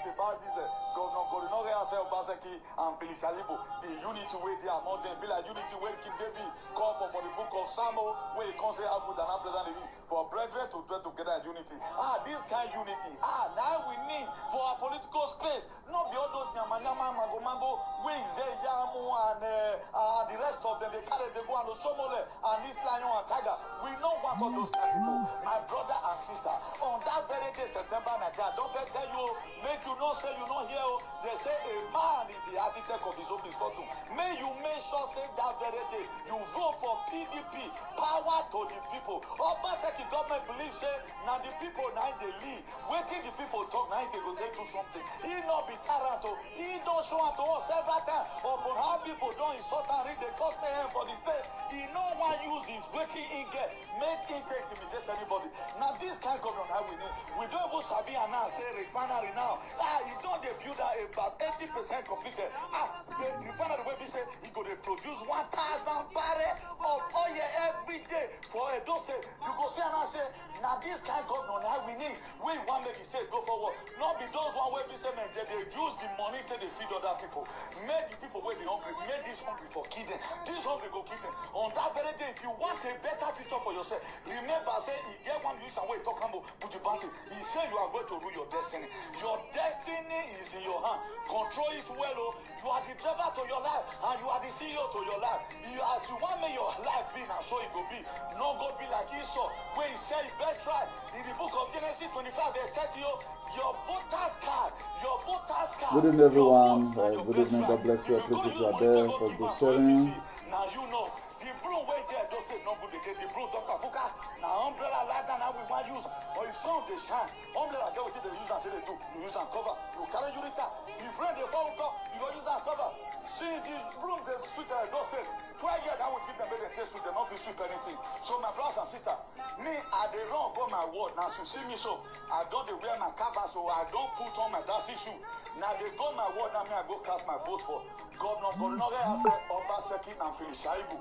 talks about this Governor Gorinore Obaseki and Felicia Libo, the unity way they are among them, be like unity way King David call for the book of Samuel, where he can say how good and how pleasant it is for brethren to dwell together in unity. This kind of unity, now we need for our political space, not be all those Nyamanyama, Mango, where Yamu and the rest of them, they carry the go and Osomole and this Lion and Tiger. We know what all those kind of people, my brother and sister, on that very day, September 19, don't tell you, make you not say you not hear, they say a man is the architect of his own misfortune. May you make sure say that very day, you vote for PDP, power to the people. Obaseki government believes say, now the people now they lead. Waiting the people talk, now they go do something. He not be taranto, he don't show up to us several times. Upon how people don't insult and read the cost for the state. He no one use his waiting in get, make it intimidate anybody. Now this kind of government how we need. We don't even sabi and now say refinery now. He don't they build about 80% completed. The refinery where we say he go to produce 1,000 barrels of oil every day for Edo State. You go see and I say, now this kind of government how we need. We want make the state go forward. Not be those one where we say man they use the money to they feed other people. Make the people where they hungry. Make this hungry for kill them. This hungry go kill them. On that very day, if you want a better future for yourself, remember say he get one use and way talk about Bujibanti. He say you are going to rule your destiny. Your destiny is in your hand. Control it well. You are the driver to your life and you are the CEO to your life. As you want make your life be now, so it will be. No go be like Esau, where he said his birthright in the book of Genesis 25 verse 30. Your voters card. Good evening, everyone. Good evening. God bless you. I appreciate you are there for the sharing. Now you know the broom wait there just say no good again. The broom Dr. Fuka. Now umbrella like that now we want use. Or if some they shine, umbrella get what they use and say they do. You use and cover. You carry urita. If rain they fall you go use and cover. See these broom they sweet just say 12 years now we give them better they sweet they not be sweep anything. So my brothers and sisters, me I dey run go my word. Now you see me so I don't dey wear my cover so I don't put on my dancing shoe. Now they go my word now me I go cast my vote for Governor Gorinore Obaseki and Felicia Libo.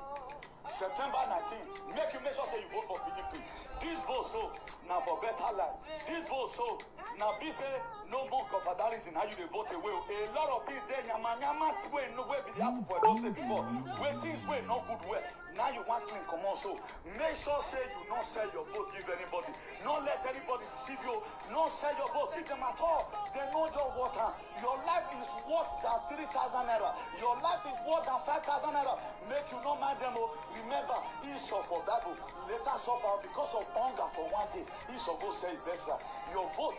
September 19, make sure say you vote for PDP. This vote so now for better life. This vote so now be say no more confederalism. How you dey vote away? A lot of things there nyama way no way be the apple for those days before. Where things way no good way. Now you want clean come on so make sure say you not sell your vote give anybody. Not let anybody deceive you. Not sell your vote give them at all. They know your water. Your life is worth than 3,000 naira. Your life is worth than 5,000 naira. Make you not mind them. Remember, Esau for Bible later suffer because of hunger for one day. Esau go say better. Your vote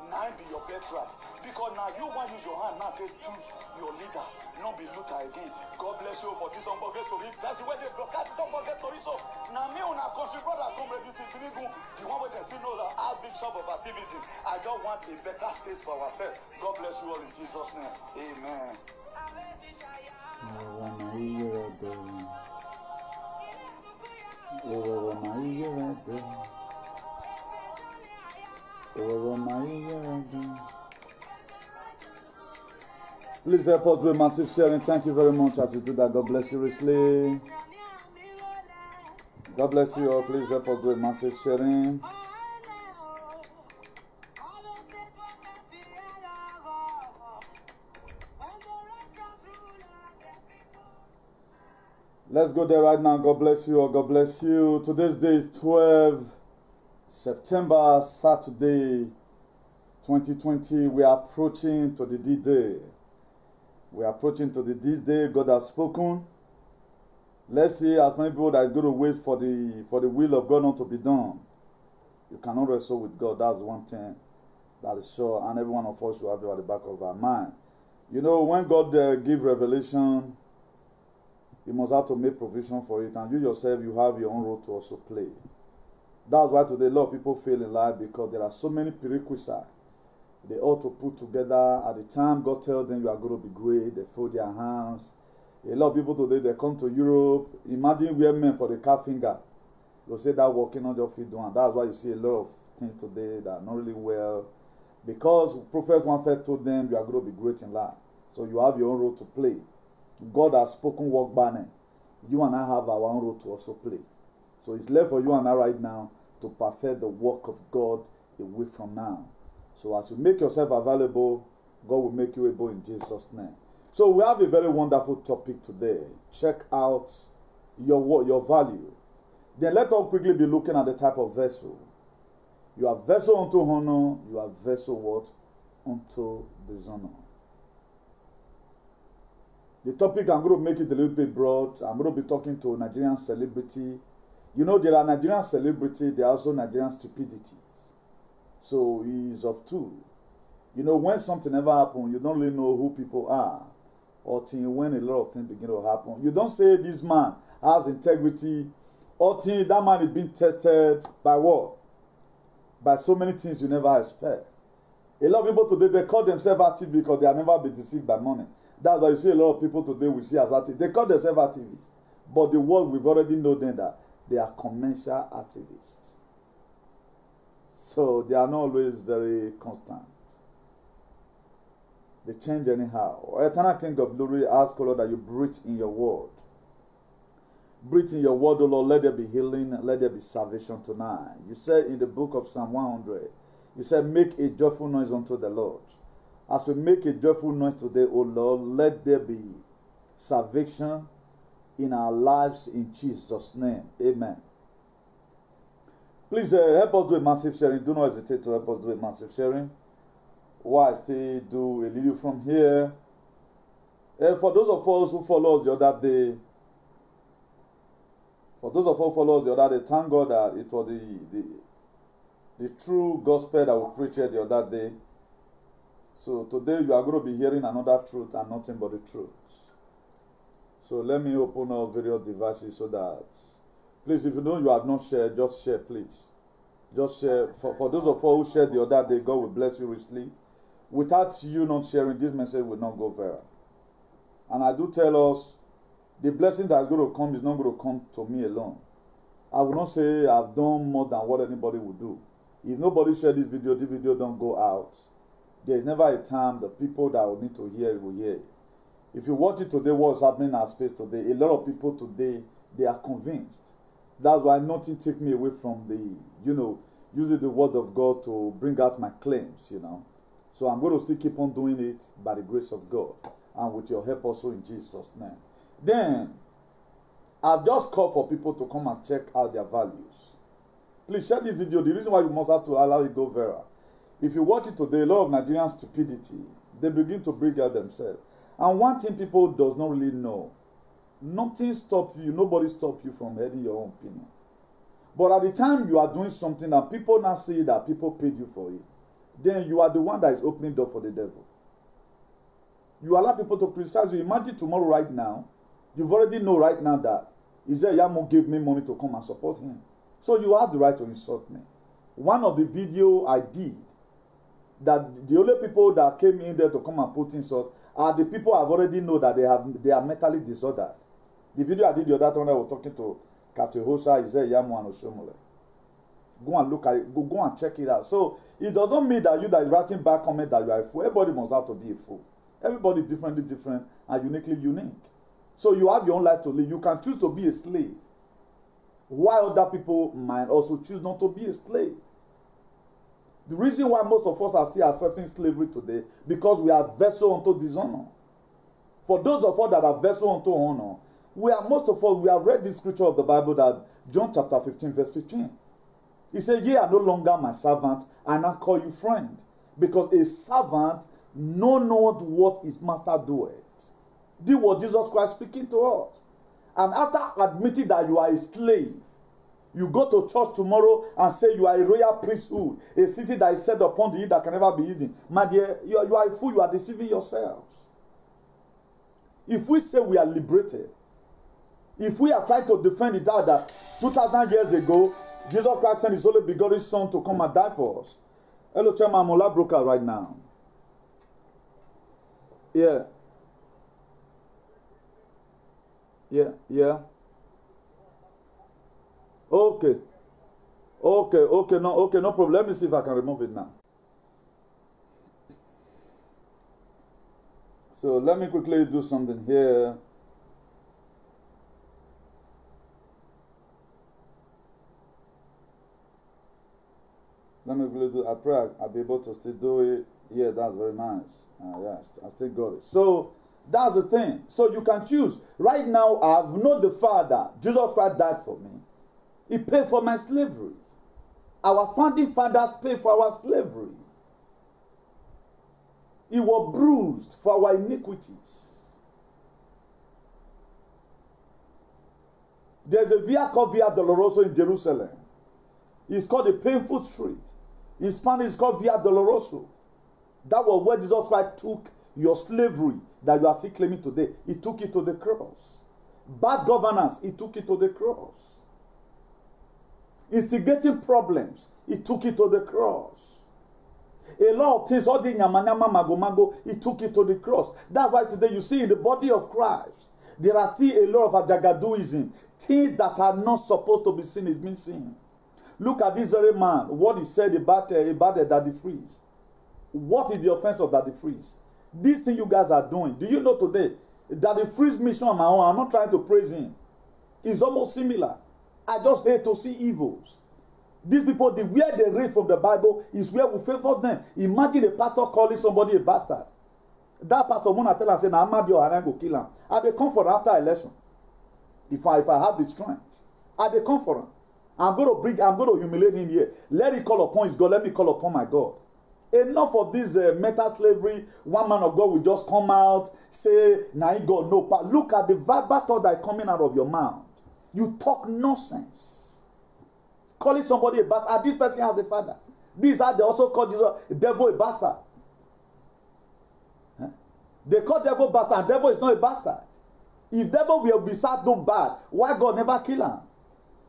now be your birthright. Because now you want to use your hand now to choose your leader. Not be Luther again. God bless you for this. Don't forget to read. That's the way they broadcast. Don't forget to read. So now me on our country brother come ready to Tinubu. The one where they still know that our bishop of activism. I don't want a better state for ourselves. God bless you all in Jesus' name. Amen. Please help us do a massive sharing. Thank you very much as you do that. God bless you richly. God bless you all. Please help us do a massive sharing. Let's go there right now. God bless you all. God bless you. Today's day is 12 September, Saturday, 2020. We are approaching to the D-Day. We are approaching to the D-Day. God has spoken. Let's see as many people that is going to wait for the will of God not to be done. You cannot wrestle with God. That's one thing that is sure. And every one of us should have it at the back of our mind. You know, when God gives revelation, you must have to make provision for it. And you yourself, you have your own role to also play. That's why today a lot of people fail in life because there are so many prerequisites they ought to put together. At the time God tells them you are going to be great, they fold their hands. A lot of people today, they come to Europe. Imagine where men for the calf finger. They'll say that working not just fit doing. That's why you see a lot of things today that are not really well. Because Prophet one first told them you are going to be great in life. So you have your own role to play. God has spoken work banner. You and I have our own role to also play. So it's left for you and I right now to perfect the work of God away from now. So as you make yourself available, God will make you able in Jesus' name. So we have a very wonderful topic today. Check out your value. Then let us quickly be looking at the type of vessel. You are vessel unto honor. You are vessel what? Unto dishonor. The topic, I'm going to make it a little bit broad. I'm going to be talking to Nigerian celebrity. You know, there are Nigerian celebrity. There are also Nigerian stupidity. So he is of two. You know, when something ever happens, you don't really know who people are. Or till when a lot of things begin to happen. You don't say this man has integrity. Or till that man is being tested by what? By so many things you never expect. A lot of people today, they call themselves activists because they have never been deceived by money. That's why you see a lot of people today we see as activists. They call themselves activists. But the world, we've already know them that they are commercial activists. So they are not always very constant. They change anyhow. Eternal King of Glory, ask, O Lord, that you breathe in your word. Breathe in your word, O Lord, let there be healing, let there be salvation tonight. You said in the book of Psalm 100, you said, make a joyful noise unto the Lord. As we make a joyful noise today, O Lord, let there be salvation in our lives in Jesus' name. Amen. Please help us do a massive sharing. Do not hesitate to help us do a massive sharing. While I still do a little from here. For those of us who follow us the other day, thank God that it was the true gospel that we preached the other day. So today you are going to be hearing another truth and nothing but the truth. So let me open up various devices so that, please, if you know you have not shared, just share, please. Just share. For those of us who shared the other day, God will bless you richly. Without you not sharing, this message will not go viral. And I do tell us, the blessing that is going to come is not going to come to me alone. I will not say I've done more than what anybody would do. If nobody share this video don't go out. There is never a time the people that will need to hear it will hear it. If you watch it today, what's happening in our space today, a lot of people today, they are convinced. That's why nothing take me away from using the word of God to bring out my claims, So I'm going to still keep on doing it by the grace of God and with your help also in Jesus' name. Then, I've just called for people to come and check out their values. Please share this video. The reason why you must have to allow it go viral. If you watch it today, a lot of Nigerian stupidity, they begin to bring out themselves. And one thing people does not really know, nothing stops you, nobody stops you from having your own opinion. But at the time you are doing something and people now see that people paid you for it, then you are the one that is opening door for the devil. You allow people to criticize you. Imagine tomorrow right now, you've already know right now that Isaiah gave me money to come and support him. So you have the right to insult me. One of the video I did, that the only people that came in there to come and put insult are the people I've already know that they are mentally disordered. The video I did the other time, I was talking to Captain Hosa, Isaiah and Oshomole. Go and look at it. Go and check it out. So it doesn't mean that you that is writing back comment that you are a fool. Everybody must have to be a fool. Everybody differently different and uniquely unique. So you have your own life to live. You can choose to be a slave, while other people might also choose not to be a slave. The reason why most of us are still accepting slavery today, because we are vessel unto dishonor. For those of us that are vessel unto honor, most of us, we have read this scripture of the Bible, that John chapter 15 verse 15. He said, ye are no longer my servant, I now call you friend. Because a servant know not what his master doeth. This was Jesus Christ speaking to us. And after admitting that you are a slave, you go to church tomorrow and say you are a royal priesthood, a city that is set upon the hill that can never be hidden. My dear, you are a fool, you are deceiving yourselves. If we say we are liberated, if we are trying to defend it out that 2,000 years ago, Jesus Christ sent his only begotten son to come and die for us. Hello, Chairman, I'm Ola Broker right now. Yeah. Okay, no problem. Let me see if I can remove it now. So let me quickly do something here. Let me quickly do. I pray I'll be able to still do it. Yeah, that's very nice. Yes, I still got it. So that's the thing. So you can choose. Right now, I've known the Father. Jesus Christ died for me. He paid for my slavery. Our founding fathers paid for our slavery. He was bruised for our iniquities. There's a via called Via Dolorosa in Jerusalem. It's called a painful street. In Spanish, it's called Via Dolorosa. That was where Jesus Christ took your slavery that you are still claiming today. He took it to the cross. Bad governance, he took it to the cross. Instigating problems, he took it to the cross. A lot of things, all the nyamanyama magomago, he took it to the cross. That's why today you see in the body of Christ, there are still a lot of ajagaduism. Things that are not supposed to be seen is being seen. Look at this very man, what he said about Daddy Freeze. What is the offense of Daddy Freeze? This thing you guys are doing. Do you know today, Daddy Freeze mission on my own, I'm not trying to praise him. It's almost similar. I just hate to see evils. These people, where they read from the Bible is where we favor them. Imagine a pastor calling somebody a bastard. That pastor wanna tell him, say, "Na Amadi or go kill him." And they come for him after election. If I have the strength, and they come for him. I'm going to humiliate him here. Let it call upon his God. Let me call upon my God. Enough of this meta slavery. One man of God will just come out, say, "Nah, God, no." But look at the verbal thought that is coming out of your mouth. You talk nonsense. Calling somebody a bastard. And this person has a father. These are they also call the devil a bastard. Huh? They call devil bastard, and devil is not a bastard. If devil will be sad, no bad, why God never kill him?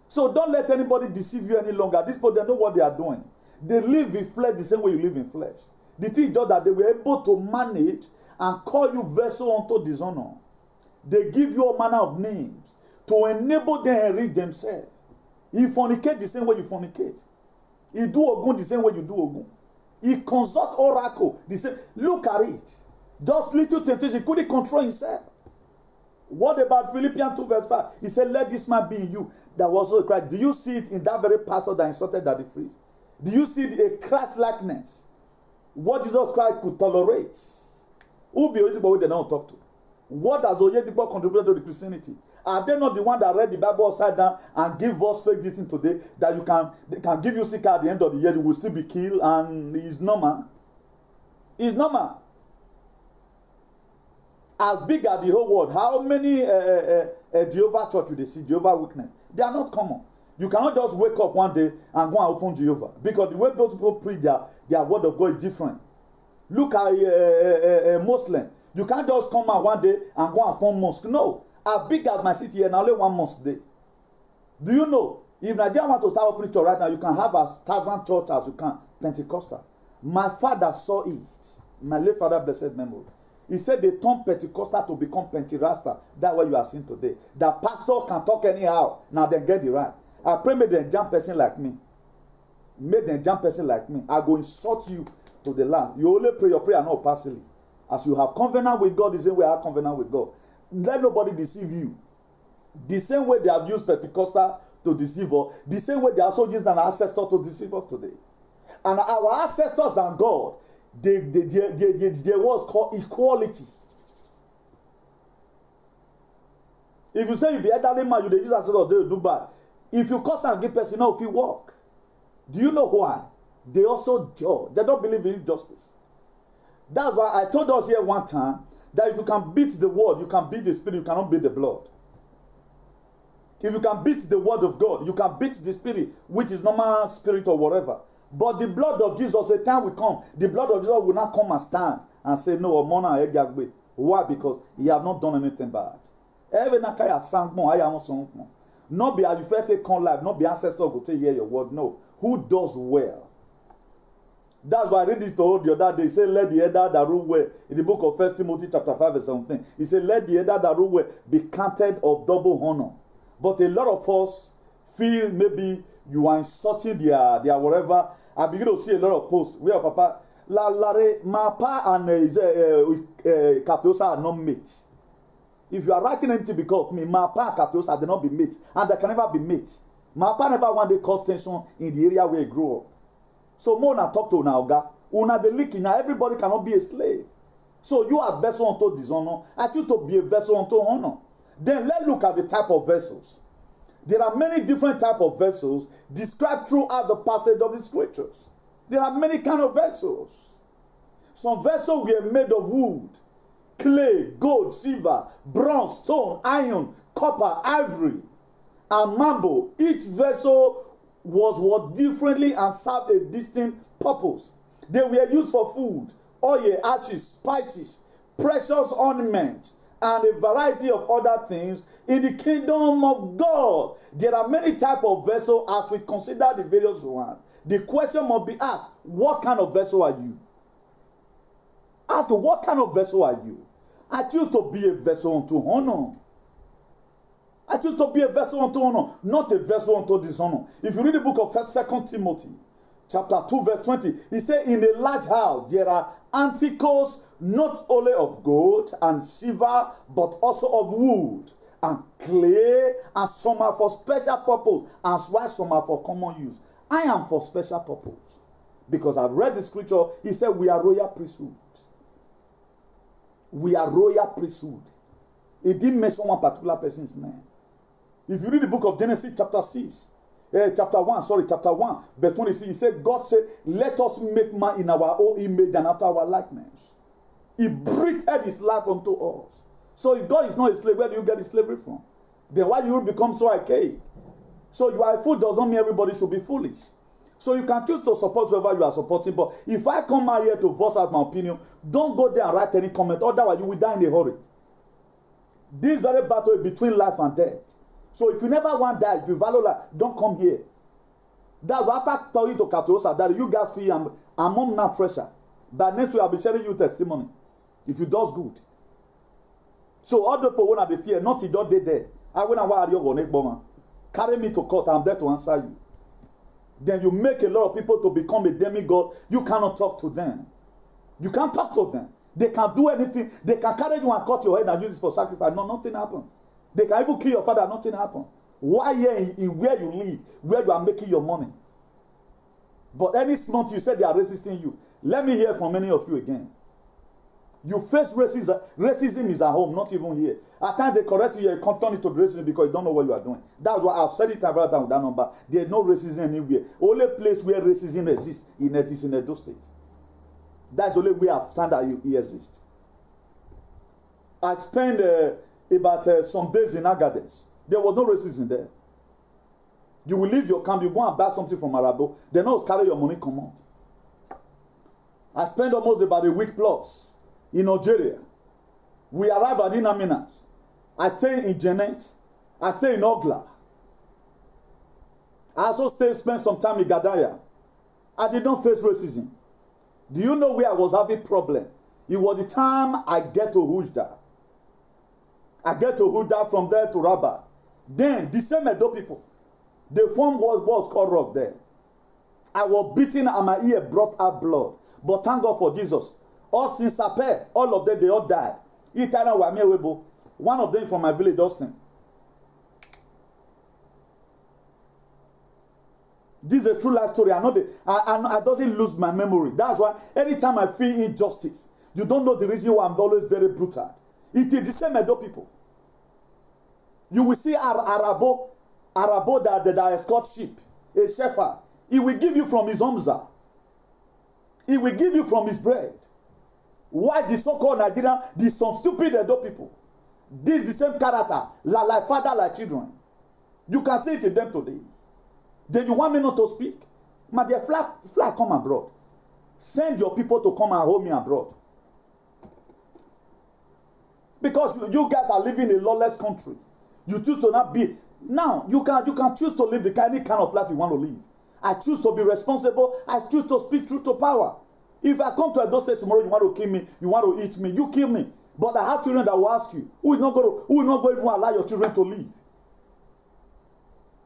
So don't let anybody deceive you any longer. These people, they know what they are doing. They live in flesh the same way you live in flesh. The thing is just that they were able to manage and call you vessel unto dishonor. They give you all manner of names to enable them to enrich themselves. He fornicate the same way you fornicate. He do ogun the same way you do ogun. He consult oracle the same. Look at it. Just little temptation. He couldn't control himself. What about Philippians 2 verse 5? He said, "Let this man be in you that was also Christ." Do you see it in that very pastor that insulted Daddy Freeze? Do you see a Christ likeness? What Jesus Christ could tolerate? Who be Oyedepo they don't talk to? What has Oyedepo contributed to the Christianity? Are they not the one that read the Bible upside down and give us fake this thing today that they can give you sticker at the end of the year, you will still be killed, and it's normal? It's normal. As big as the whole world, how many Jehovah church do they see? Jehovah Witness. They are not common. You cannot just wake up one day and go and open Jehovah, because the way those people preach their word of God is different. Look at a Muslim. You can't just come out one day and go and form mosque. No. As big as my city here, now only one mosque there. Do you know? If Nigeria wants to start opening church right now, you can have as 1,000 church as you can, Pentecostal. My father saw it. My late father, blessed memory. He said they turned Pentecostal to become Pentirasta. That's what you are seeing today. The pastor can talk anyhow. Now they get it right. I pray make them jump person like me. Make them jump person like me. I go insult you to the land. You only pray your prayer not partially. As you have covenant with God, the same way I have covenant with God. Let nobody deceive you. The same way they have used Pentecostal to deceive us, the same way they also used an ancestor to deceive us today. And our ancestors and God, there was called equality. If you say you be elderly man, you dey use ancestors, they do bad. If you curse and give person, no, if you walk. Do you know why? They also judge. They don't believe in justice. That's why I told us here one time that if you can beat the word, you can beat the spirit, you cannot beat the blood. If you can beat the word of God, you can beat the spirit, which is normal spirit or whatever. But the blood of Jesus, a time will come, the blood of Jesus will not come and stand and say, "No, Omona." Why? Because he have not done anything bad. Not be as you first take on life, not be ancestor go take hear your word. No. Who does well? That's why I read this to the other day. He said, "Let the elder that rule well." In the book of 1 Timothy chapter 5 verse 17. He said, "Let the elder that rule well be counted of double honor." But a lot of us feel maybe you are insulting their whatever. I begin to see a lot of posts where Papa Mapa and Kapiosa are not mates. If you are writing anything because me, Mapa and Kapiosa they not be mates, and they can never be mates. Mapa never one day cause tension in the area where he grew up. So more na talk to Naoga. Una the leaking. Now everybody cannot be a slave. So you are vessel unto dishonor. I choose to be a vessel unto honor. Then let's look at the type of vessels. There are many different type of vessels described throughout the passage of the scriptures. There are many kind of vessels. Some vessels were made of wood, clay, gold, silver, bronze, stone, iron, copper, ivory, and marble. Each vessel was worked differently and served a distinct purpose. They were used for food, oil, ashes, spices, precious ornaments, and a variety of other things in the kingdom of God. There are many types of vessels as we consider the various ones. The question must be asked, what kind of vessel are you? Ask, what kind of vessel are you? I choose to be a vessel unto honor. I choose to be a vessel unto honor, not a vessel unto dishonor. If you read the book of 2 Timothy, chapter 2, verse 20, he said, in a large house there are articles not only of gold and silver, but also of wood and clay, and some are for special purpose, and while some are for common use. I am for special purpose, because I've read the scripture. He said we are royal priesthood. We are royal priesthood. He didn't mention one particular person's name. If you read the book of Genesis chapter 1, verse 26, he said, God said, let us make man in our own image and after our likeness. He breathed his life unto us. So if God is not a slave, where do you get the slavery from? Then why you become so archaic? So you are a fool does not mean everybody should be foolish. So you can choose to support whoever you are supporting. But if I come out here to voice out my opinion, don't go there and write any comment. Otherwise you will die in a hurry. This very battle is between life and death. So if you never want to die, if you value life, don't come here. That's why after talking to Katosa, that you guys feel I'm mom now fresher. But next week I'll be sharing you testimony. If you does good. So all the people when I fear, not don't they dead. I when I want you go bomber. Carry me to court, I'm there to answer you. Then you make a lot of people to become a demigod. You cannot talk to them. You can't talk to them. They can do anything. They can carry you and cut your head and use it for sacrifice. No, nothing happened. They can even kill your father, nothing happened. Why here in where you live, where you are making your money? But any small thing you said they are resisting you. Let me hear from many of you again. You face racism. Racism is at home, not even here. At times they correct you, you can't turn it to racism because you don't know what you are doing. That's why I've said it every time with that number. There's no racism anywhere. Only place where racism exists is in Edo State. That's the only way I've found that it exists. I spent about some days in Agadez. There was no racism there. You will leave your camp, you go and buy something from Arabo, they not carry your money come out. I spent almost about a week plus in Algeria. We arrived at Inaminas. I stayed in Janet. I stayed in Ogla. I also spent some time in Gadaya. I did not face racism. Do you know where I was having problem? It was the time I get to Hujda. I get to Hujda, from there to Rabat. Then the same Edo people, they formed what's called rock there. I was beaten and my ear brought out blood. But thank God for Jesus. All since Sapé, all of them, they all died. One of them from my village, Austin. This is a true life story. I know I doesn't lose my memory. That's why anytime I feel injustice, you don't know the reason why I'm always very brutal. It is the same Edo people. You will see Arabo that escort sheep, a shepherd. He will give you from his omza. He will give you from his bread. Why the so-called Nigerian, some stupid Edo people? This is the same character, like father, like children. You can see it in them today. Then you want me not to speak? My dear, fly come abroad. Send your people to come and hold me abroad. Because you guys are living in a lawless country. You choose to not be. Now, you can choose to live the any kind of life you want to live. I choose to be responsible. I choose to speak truth to power. If I come to Edo State tomorrow, you want to kill me, you want to eat me, you kill me. But I have children that will ask you, who is not going to even allow your children to live?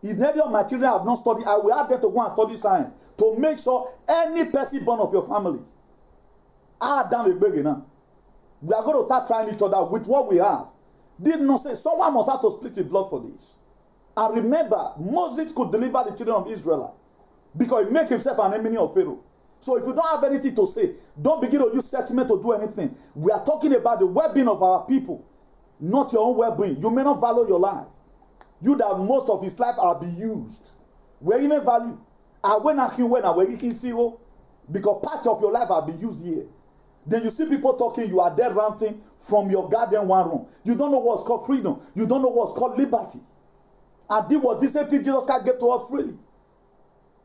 If any of my children have not studied, I will ask them to go and study science to make sure any person born of your family are down a big now. We are going to start trying each other with what we have. Did not say someone must have to split his blood for this. And remember, Moses could deliver the children of Israel because he made himself an enemy of Pharaoh. So if you don't have anything to say, don't begin to use sentiment to do anything. We are talking about the well-being of our people, not your own well-being. You may not value your life. You that most of his life are be used. Where you may value. Because part of your life are be used here. Then you see people talking, you are there ranting from your garden one room. You don't know what's called freedom. You don't know what's called liberty. And this was the same thing Jesus Christ gave to us freely.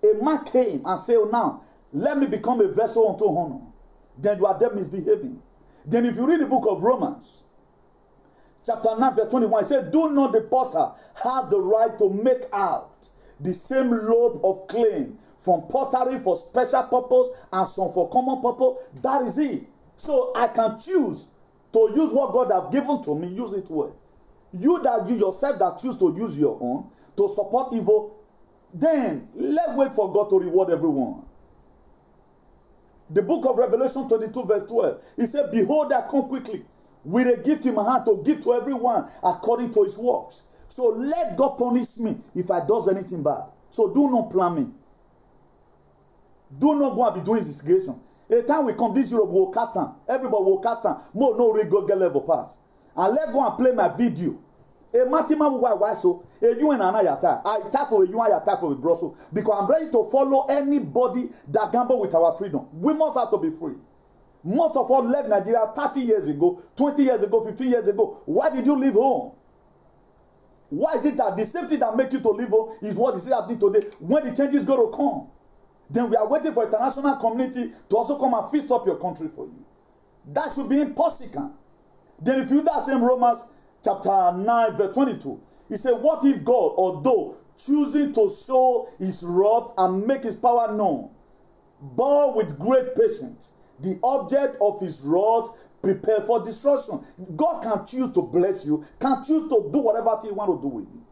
A man came and said, oh, now, let me become a vessel unto honor. Then you are there misbehaving. Then if you read the book of Romans, chapter 9, verse 21, it says, do not the potter have the right to make out the same lobe of clay from pottery for special purpose and some for common purpose? That is it. So I can choose to use what God has given to me, use it well. You yourself that choose to use your own to support evil, then let's wait for God to reward everyone. The book of Revelation 22 verse 12, it said, behold, I come quickly with a gift in my hand to give to everyone according to his works. So let God punish me if I does anything bad. So do not plan me. Do not go and be doing instigation. A time we come this Europe, we will cast them. Everybody will cast them. More no real go get level pass. And let go and play my video. A matima why so a you and anayata. I tap for you, I tap for a broso. Because I'm ready to follow anybody that gamble with our freedom. We must have to be free. Most of us left Nigeria 30 years ago, 20 years ago, 15 years ago. Why did you leave home? Why is it that the same thing that make you to leave home is what is happening today? When the change is going to come, then we are waiting for international community to also come and feast up your country for you. That should be impossible. Then if you read that same Romans chapter 9 verse 22, he said, what if God, although choosing to show his wrath and make his power known, bore with great patience the object of his wrath, prepare for destruction? God can choose to bless you, can choose to do whatever he want to do with you.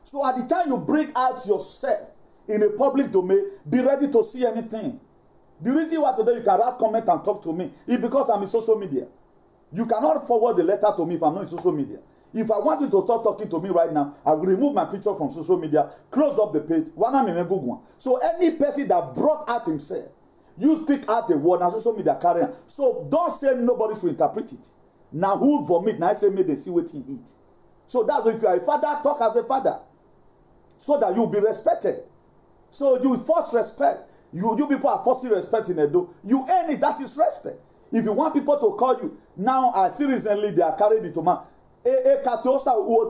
So at the time you bring out yourself in a public domain, be ready to see anything. The reason why today you can write comment and talk to me is because I'm in social media. You cannot forward the letter to me if I'm not in social media. If I want you to start talking to me right now, I will remove my picture from social media, close up the page. So any person that brought out himself, you speak out a word and social media carry on. So don't say nobody should interpret it. Now who vomit, now I say make they see what he eat. So that's if you are a father, talk as a father. So that you will be respected. So you force respect. You people are forcing respect in Edo. You earn it, that is respect. If you want people to call you, now I see recently they are carrying the tomato.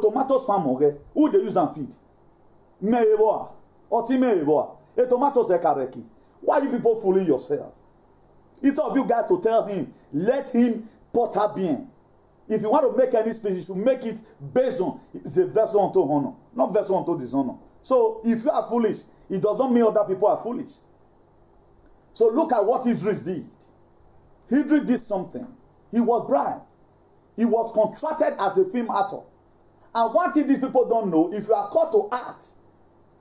Tomatoes farm, okay? Who they use and feed? Meevoa. Oti meevoa. Tomatoes ekareki. Why are you people fooling yourself? Instead of you guys to tell him, let him potter bien. If you want to make any speech, you should make it based on it's a vessel unto honor, not vessel unto dishonor. So if you are foolish, it does not mean other people are foolish. So look at what Idris did. Idris did something. He was bribed. He was contracted as a film actor. And one thing these people don't know, if you are called to act,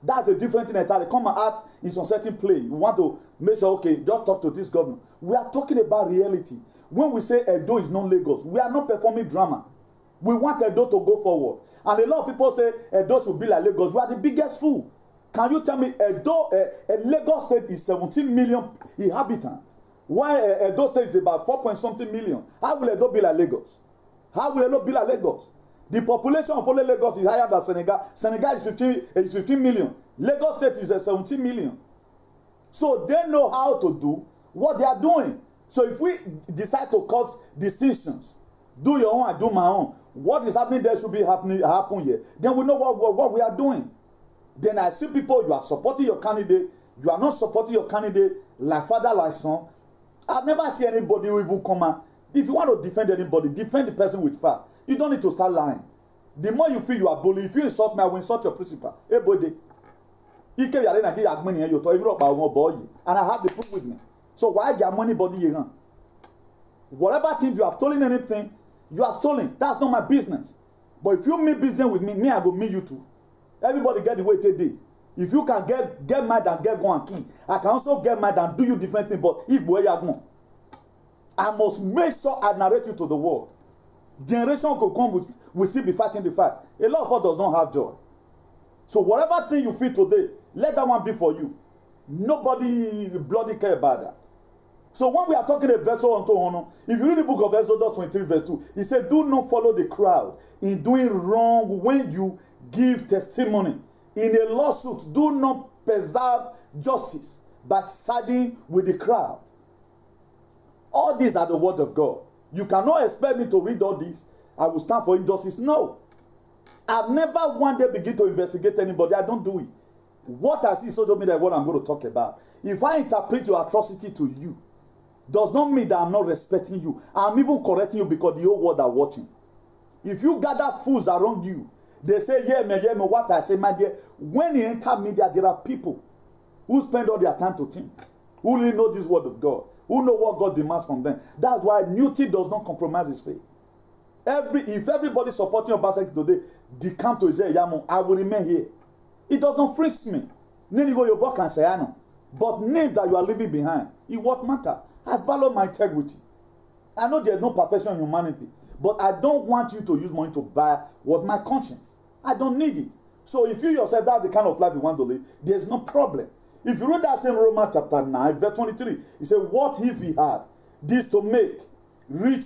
that's a different thing entirely. Come and act in some certain play. You want to make sure, okay, just talk to this governor. We are talking about reality. When we say Edo is not Lagos, we are not performing drama. We want Edo to go forward. And a lot of people say Edo should be like Lagos. We are the biggest fool. Can you tell me Lagos State is 17 million inhabitants? While Edo State is about 4-something million. How will Edo be like Lagos? How will Edo be like Lagos? The population of only Lagos is higher than Senegal. Senegal is 15 million. Lagos State is 17 million. So they know how to do what they are doing. So if we decide to cause distinctions, do your own, I do my own, what is happening there should be happen here. Then we know what we are doing. Then I see people, you are supporting your candidate, you are not supporting your candidate like father, like son. I've never seen anybody who even come out. If you want to defend anybody, defend the person with fact. You don't need to start lying. The more you feel you are bullying, if you insult me, I will insult your principal. Hey, boy, and I have the proof with me. So why get money body here? Whatever things you have stolen, anything you have stolen, that's not my business. But if you mean business with me, I go meet you too. Everybody get the way they do. If you can get mad and get go and key, I can also get mad and do you different things. But if I must make sure I narrate you to the world. Generation could come, we still be fighting the fight. A lot of us does not have joy. So whatever thing you feel today, let that one be for you. Nobody bloody care about that. So when we are talking a vessel unto honor, if you read the book of Exodus 23 verse 2, he said, do not follow the crowd in doing wrong when you give testimony. In a lawsuit, do not preserve justice by siding with the crowd. All these are the word of God. You cannot expect me to read all this. I will stand for injustice. No. I've never one day begin to investigate anybody. I don't do it. What I see social media is what I'm going to talk about. If I interpret your atrocity to you, does not mean that I'm not respecting you. I'm even correcting you because the whole world are watching. If you gather fools around you, they say, yeah, me, what I say, my dear. When you enter media, there are people who spend all their time to think, who really know this word of God, who know what God demands from them. That's why Newton does not compromise his faith. If everybody supporting Obaseki today decamp to Isaiah Yamu, I will remain here. It doesn't freak me. But name that you are leaving behind, it what matter? I value my integrity. I know there's no perfection in humanity, but I don't want you to use money to buy what my conscience. I don't need it. So if you yourself, that's the kind of life you want to live, there's no problem. If you read that same Romans chapter 9, verse 23, he said, what if he had this to make rich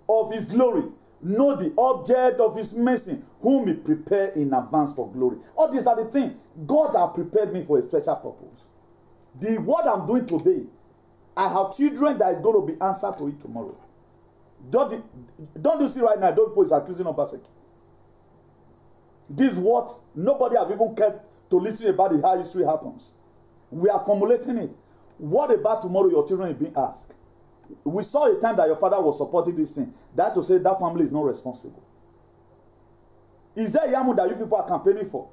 of his glory, know the object of his mercy, whom he prepared in advance for glory. All these are the things. God has prepared me for a special purpose. What I'm doing today, I have children that are going to be answered to it tomorrow. Don't you see right now, those people is accusing Obaseki. This is what nobody have even cared to listen about how history happens. We are formulating it. What about tomorrow your children are being asked? We saw a time that your father was supporting this thing. That to say that family is not responsible. Is there Yamu that you people are campaigning for?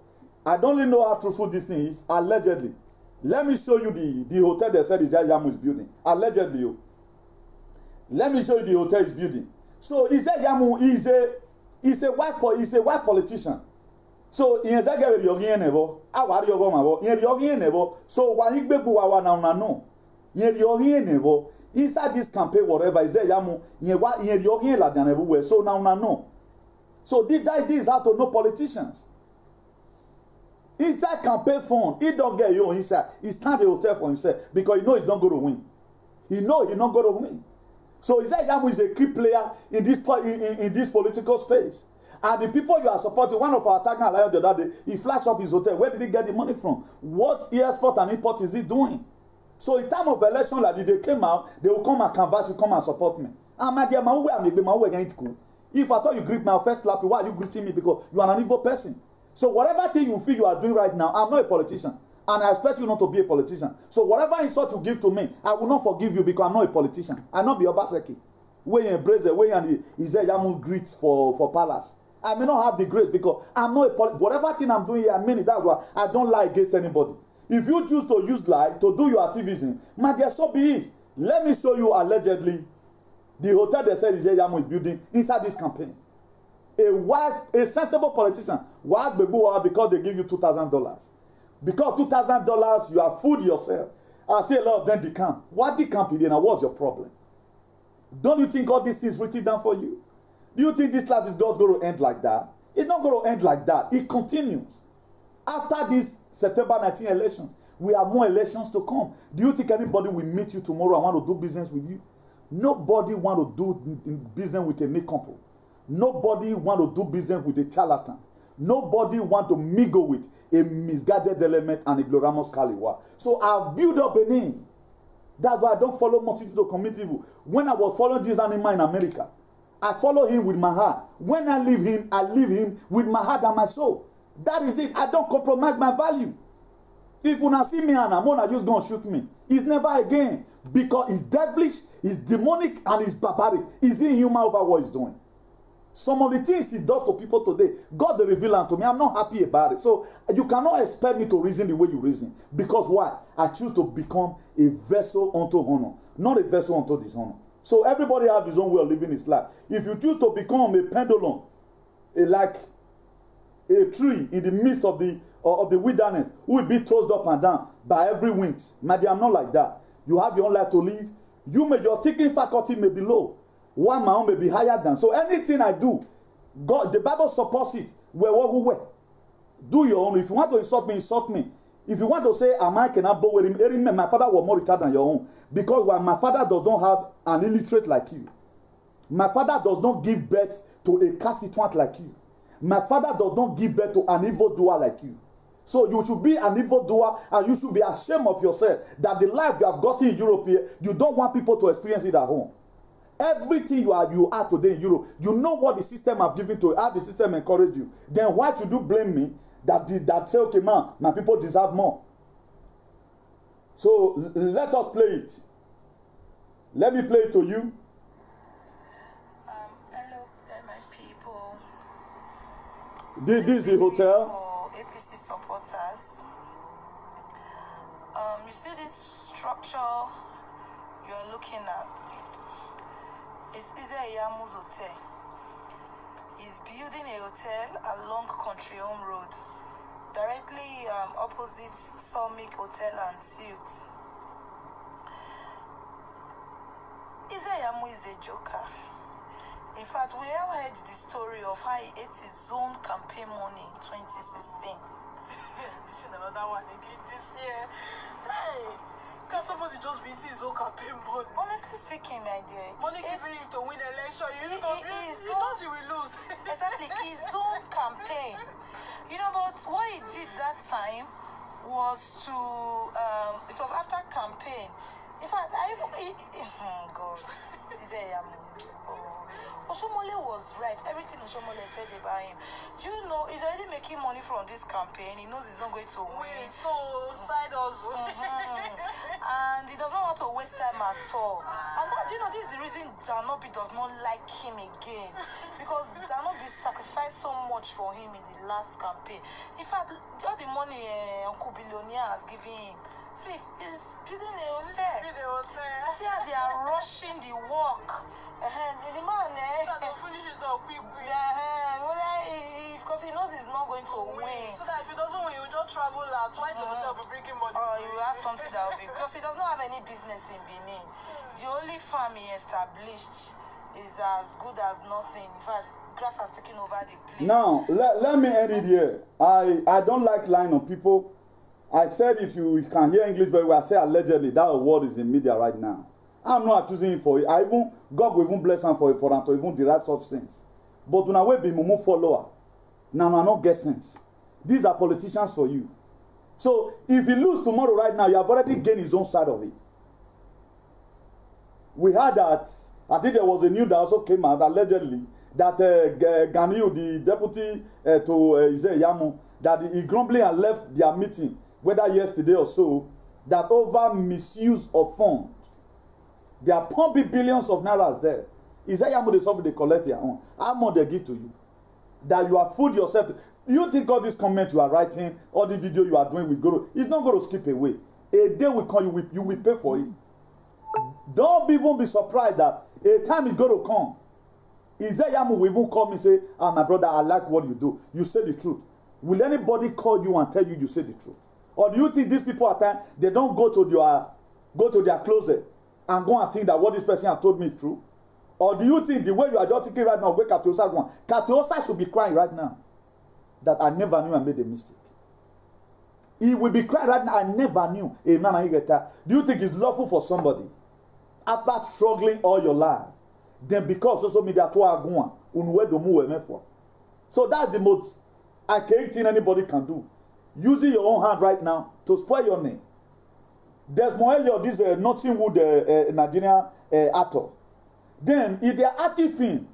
I don't really know how truthful this thing is. Allegedly. Let me show you the hotel they said Isaiah Yamu is building. Allegedly. Let me show you the hotel is building. So Isaiah Yamu is a white politician. So in Isaiah Yogi never. Awari Yogo Mavo. In Yogi never. So when he gbe wa na no. In Yogi never. Inside this campaign, whatever is there, Yamu, so now no. So this is how to know politicians. Inside campaign fund, he don't get you inside. He stand the hotel for himself because he know he's not going to win. He know he's not going to win. So Isaiah Yamu is a key player in this political space. And the people you are supporting, one of our attacking alliance the other day, he flashed up his hotel. Where did he get the money from? What export and import is he doing? So in time of election, like they came out, they will come and canvass you, come and support me. And my dear, if I thought you greet me, I'll first slap you. Why are you greeting me? Because you are an evil person. So whatever thing you feel you are doing right now, I'm not a politician. And I expect you not to be a politician. So whatever insult you give to me, I will not forgive you because I'm not a politician. I not be Obaseki. Where you embrace it, where you say Yamu greet for palace. I may not have the grace because I'm not a politician. Whatever thing I'm doing here, I mean it. That's why I don't lie against anybody. If you choose to use lie to do your activism, my dear, so be it. Let me show you allegedly the hotel they said Isaiah Yamu is building inside this campaign. A sensible politician, why because they give you $2,000. Because $2,000 you have food yourself. I see a lot of them decamp. What decamp is now? What's your problem? Don't you think all these things written down for you? Do you think this life is not going to end like that? It's not going to end like that. It continues. After this September 19 elections, we have more elections to come. Do you think anybody will meet you tomorrow and want to do business with you? Nobody want to do business with a nincompoop. Nobody want to do business with a charlatan. Nobody want to mingle with a misguided element and a ignoramus caliwa. So I've built up a name. That's why I don't follow multitude to commit evil. When I was following this animal in America, I follow him with my heart. When I leave him with my heart and my soul. That is it. I don't compromise my value. If you see me and Amona just gonna shoot me, it's never again. Because it's devilish, it's demonic, and it's barbaric. It's inhuman over what he's doing. Some of the things he does to people today, God will reveal unto me. I'm not happy about it. So you cannot expect me to reason the way you reason. Because why? I choose to become a vessel unto honor, not a vessel unto dishonor. So everybody has his own way of living his life. If you choose to become a pendulum, like a tree in the midst of the wilderness, who will be tossed up and down by every wind. My dear, I'm not like that. You have your own life to live. Your thinking faculty may be low. One my own may be higher than. So anything I do, God, the Bible supports it. Do your own. If you want to insult me, insult me. If you want to say, am I cannot bow with him, my father was more retarded than your own. Because my father does not have an illiterate like you. My father does not give birth to a constituent like you. My father does not give birth to an evildoer like you. So you should be an evildoer and you should be ashamed of yourself that the life you have gotten in Europe here, you don't want people to experience it at home. Everything you are today in Europe, you know what the system have given to you, how the system encourage you. Then why should you blame me that say, okay, man, my people deserve more? So let us play it. Let me play it to you. Hello, my people. This is the hotel. For APC supporters. You see this structure you are looking at? It's Ize-Iyamu's hotel. He's building a hotel along Country Home Road, directly opposite Summit Hotel and Suites. Ize-Iyamu is a joker. In fact, we have heard the story of how he ate his own campaign money in 2016. This is another one again this year. Hey, can somebody just be eating his own campaign money? Honestly speaking, my dear, money giving him to win election, you know, he knows he will lose. Exactly, his own campaign. You know, but what he did that time was to, it was after campaign. In fact, God, Oshomole was right. Everything Oshomole said about him. Do you know he's already making money from this campaign? He knows he's not going to win. So side hustle. And he doesn't want to waste time at all. And that, you know, this is the reason Danobi does not like him again. Because Danobi sacrificed so much for him in the last campaign. In fact, all the money Uncle Billionaire has given him. See, he's building a hotel. See how they are rushing the work. The man, they'll finish it up quick. Because he knows he's not going to win. So that if he doesn't win, he'll just travel out. Why the hotel will be bringing money? Or he will have something that will be. Because he does not have any business in Benin. The only farm he established is as good as nothing. In fact, grass has taken over the place. Now, let me end it here. I don't like lying on people. I said if you can hear English very well, I say allegedly. That word is in media right now. I'm not accusing him for it. God will even bless him for them to even derive such things. But when I will be mumu follower, now I not get sense. These are politicians for you. So if he lose tomorrow right now, you have already gained his own side of it. We heard that, I think there was a news that also came out allegedly that Ganiu, the deputy to Ize-Iyamu, that he grumbling and left their meeting, whether yesterday or so, that over misuse of funds. They are pumping billions of nairas there. Ize-Iyamu, they solve, they collect their own. How much they give to you? That you have fooled yourself. You think all these comments you are writing, all the video you are doing will go, it's not going to skip away. A day will come, you will pay for it. Don't even be surprised that a time is going to come. Ize-Iyamu will even call me and say, my brother, I like what you do. You say the truth. Will anybody call you and tell you say the truth? Or do you think these people at times, they don't go to their closet and go and think that what this person has told me is true? Or do you think the way you are just thinking right now, where Katiosa going? Katiosa should be crying right now that I never knew I made a mistake. He will be crying right now, I never knew. Do you think it's lawful for somebody after struggling all your life, then because social media to agua, so that's the most archaic thing anybody can do. Using your own hand right now to spoil your name. Desmond Elliot, this Nottingwood Nigerian actor. Then, if they are acting film,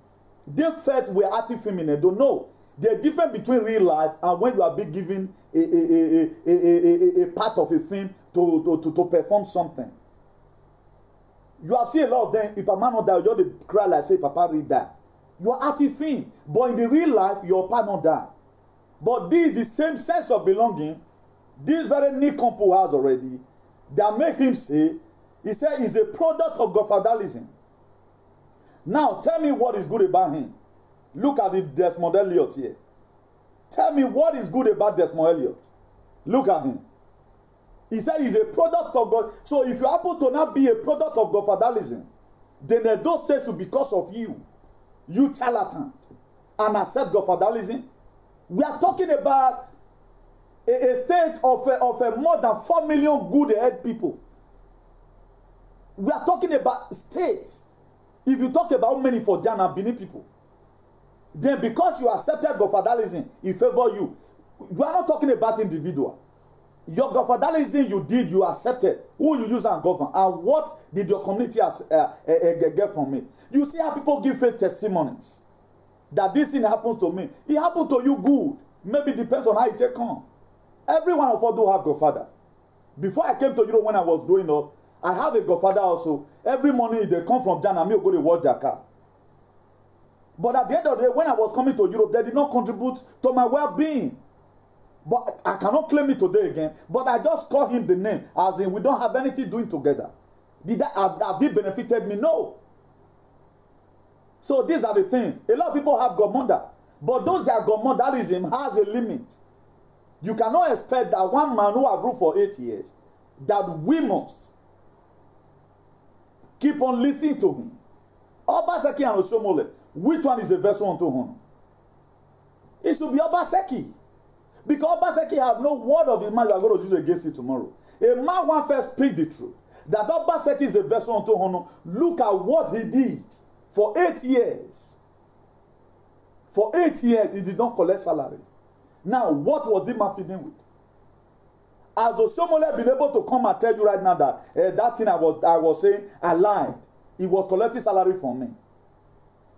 they felt we're acting film in it. Don't know. The difference between real life and when you are being given a part of a film to perform something. You have seen a lot of them. If a man not die, you just cry like say, Papa read that. You are acting film, but in the real life, your papa not die. But this is the same sense of belonging this very Nikompo has already that make him say, he said he's a product of godfatherism. Now, tell me what is good about him. Look at the Desmond Elliot here. Tell me what is good about Desmond Elliot. Look at him. He said he's a product of God. So if you happen to not be a product of godfatherism, then those states will because of you. You charlatan. And accept godfatherism. We are talking about a state of a more than 4 million good head people. We are talking about states. If you talk about many for Ghana, Benin people, then because you accepted godfatherism, it favor you. You are not talking about individual. Your godfatherism you did, you accepted. Who you use and govern, and what did your community get from it? You see how people give fake testimonies that this thing happens to me. It happened to you good. Maybe it depends on how you take on. Every one of us do have godfather. Before I came to Europe, when I was growing up, I have a godfather also. Every morning they come from Ghana, me go to watch their car. But at the end of the day, when I was coming to Europe, they did not contribute to my well-being. But I cannot claim it today again. But I just call him the name, as in we don't have anything doing together. Have he benefited me? No. So these are the things. A lot of people have godmother, but those that godmotherism has a limit. You cannot expect that one man who have ruled for 8 years, that we must keep on listening to him. Obaseki and Oshiomhole, which one is a vessel unto honor? It should be Obaseki. Because Obaseki have no word of his man you are going to use against it tomorrow. A man want first speak the truth. That Obaseki is a vessel unto honor. Look at what he did for 8 years. For 8 years, he did not collect salary. Now, what was the man feeding with? Has Oshiomhole been able to come and tell you right now that that thing I was saying, I lied. He was collecting salary from me.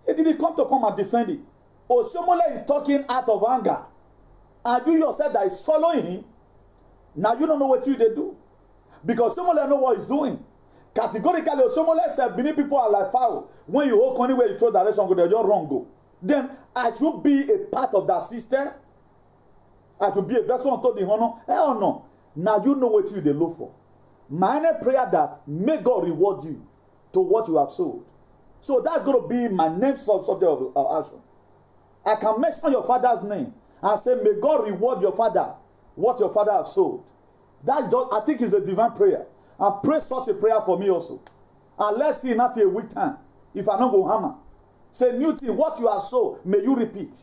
He didn't come and defend it. Oshiomhole is talking out of anger. And you yourself that is following him, now you don't know what you do. Because Oshiomhole know what he's doing. Categorically, Oshiomhole said, Benin people are like foul. When you hold anywhere you throw direction, they're just wrong go. Then I should be a part of that system. I should be a vessel unto the honor. Hell no. Now you know what you they look for. My prayer that may God reward you to what you have sowed. So that's going to be my next subject of action. I can mention your father's name and say, may God reward your father what your father has sowed. That I think is a divine prayer. And pray such a prayer for me also. And let's see not a week time. If I don't go hammer. Say, new thing, what you have sowed, may you repeat.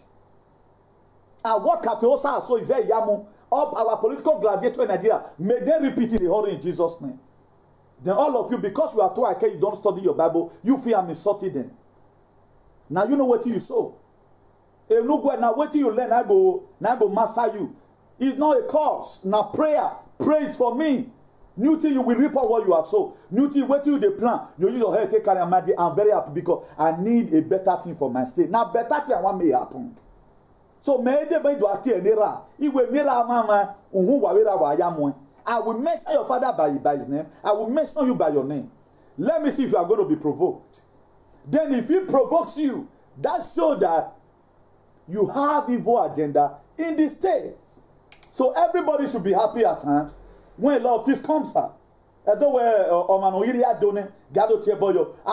And what Kapteosa has sowed is a yamu of our political gladiator in Nigeria. May they repeat in the hurry in Jesus' name. Then all of you, because you are too archaic, you don't study your Bible, you feel I'm insulting them. Now you know what you sow. If no go now wait till you learn, I go master you. It's not a course. Now prayer. Pray it for me. New thing you will reap out what you have sown. New thing wait till you plan. You use your head take carry my day. I'm very happy because I need a better thing for my state. Now better thing I want may happen. So may they be do ati enira. Iwe mira mama unhu wawira wa yamu. I will mention your father by his name. I will mention you by your name. Let me see if you are going to be provoked. Then if he provokes you, that shows that you have evil agenda in the state. So everybody should be happy at times when a lot of things comes out. I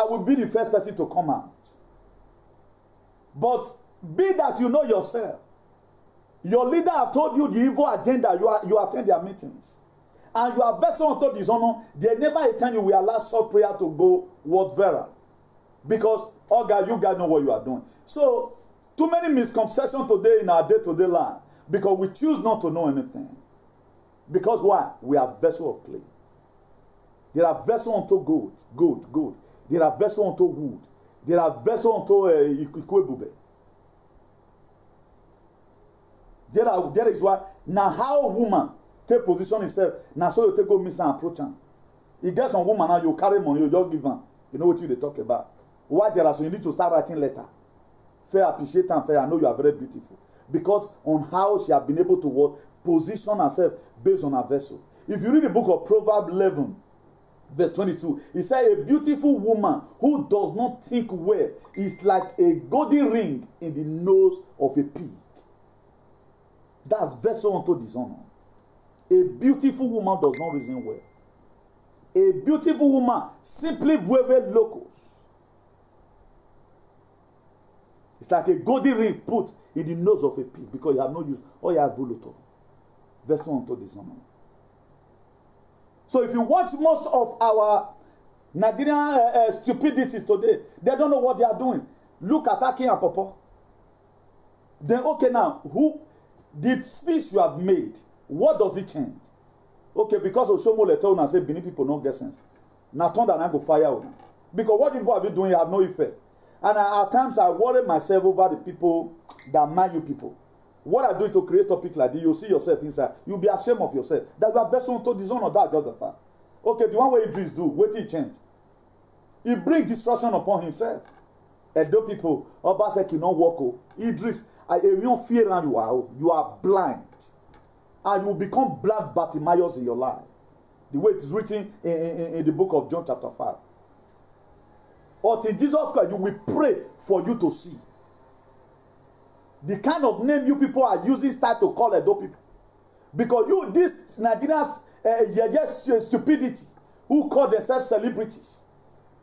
will be the first person to come out. But be that you know yourself. Your leader have told you the evil agenda. You attend their meetings. And you are vessel unto dishonor. There never a time you will allow such prayer to go word viral. Because, oh God, you guys know what you are doing. So, too many misconceptions today in our day-to-day life. Because we choose not to know anything. Because why? We are vessel of clay. There are vessel unto gold. There are vessel unto wood. There are vessel unto ikwebube. There is why. Now how a woman take position itself. Now so you take go miss and approach her. You get some woman now you carry money you just give her. You know what you they talk about. Why there are so you need to start writing letter. Fair appreciate and fair. I know you are very beautiful. Because on how she has been able to work, position herself based on her vessel. If you read the book of Proverbs 11, verse 22, it says a beautiful woman who does not think well is like a golden ring in the nose of a pig. That's vessel unto dishonor. A beautiful woman does not reason well. A beautiful woman simply vuelve locos. It's like a golden ring put in the nose of a pig because you have no use. Or you have voluto. Vessel unto dishonor. So if you watch most of our Nigerian stupidities today, they don't know what they are doing. Look at Aki and Popo. Then okay now, who the speech you have made What does it change? Okay, because Oshomole tell una say Benin people no get sense. Na thunder na go fire una. Because what people have been doing have no effect. And at times I worry myself over the people that mind you people. What I do is to create topic like this, you see yourself inside. You'll be ashamed of yourself. That you are vessel to dishonor that just the fact. Okay, the one way Idris do, wait till he change. He bring destruction upon himself. Edo people, Obaseki no work. Idris, you don't fear and you are blind. And you become black Bartimaeus in your life. The way it is written in the book of John chapter 5. Until Jesus Christ, you will pray for you to see. The kind of name you people are using start to call Edo people. Because you, this Nigerians stupidity, who call themselves celebrities.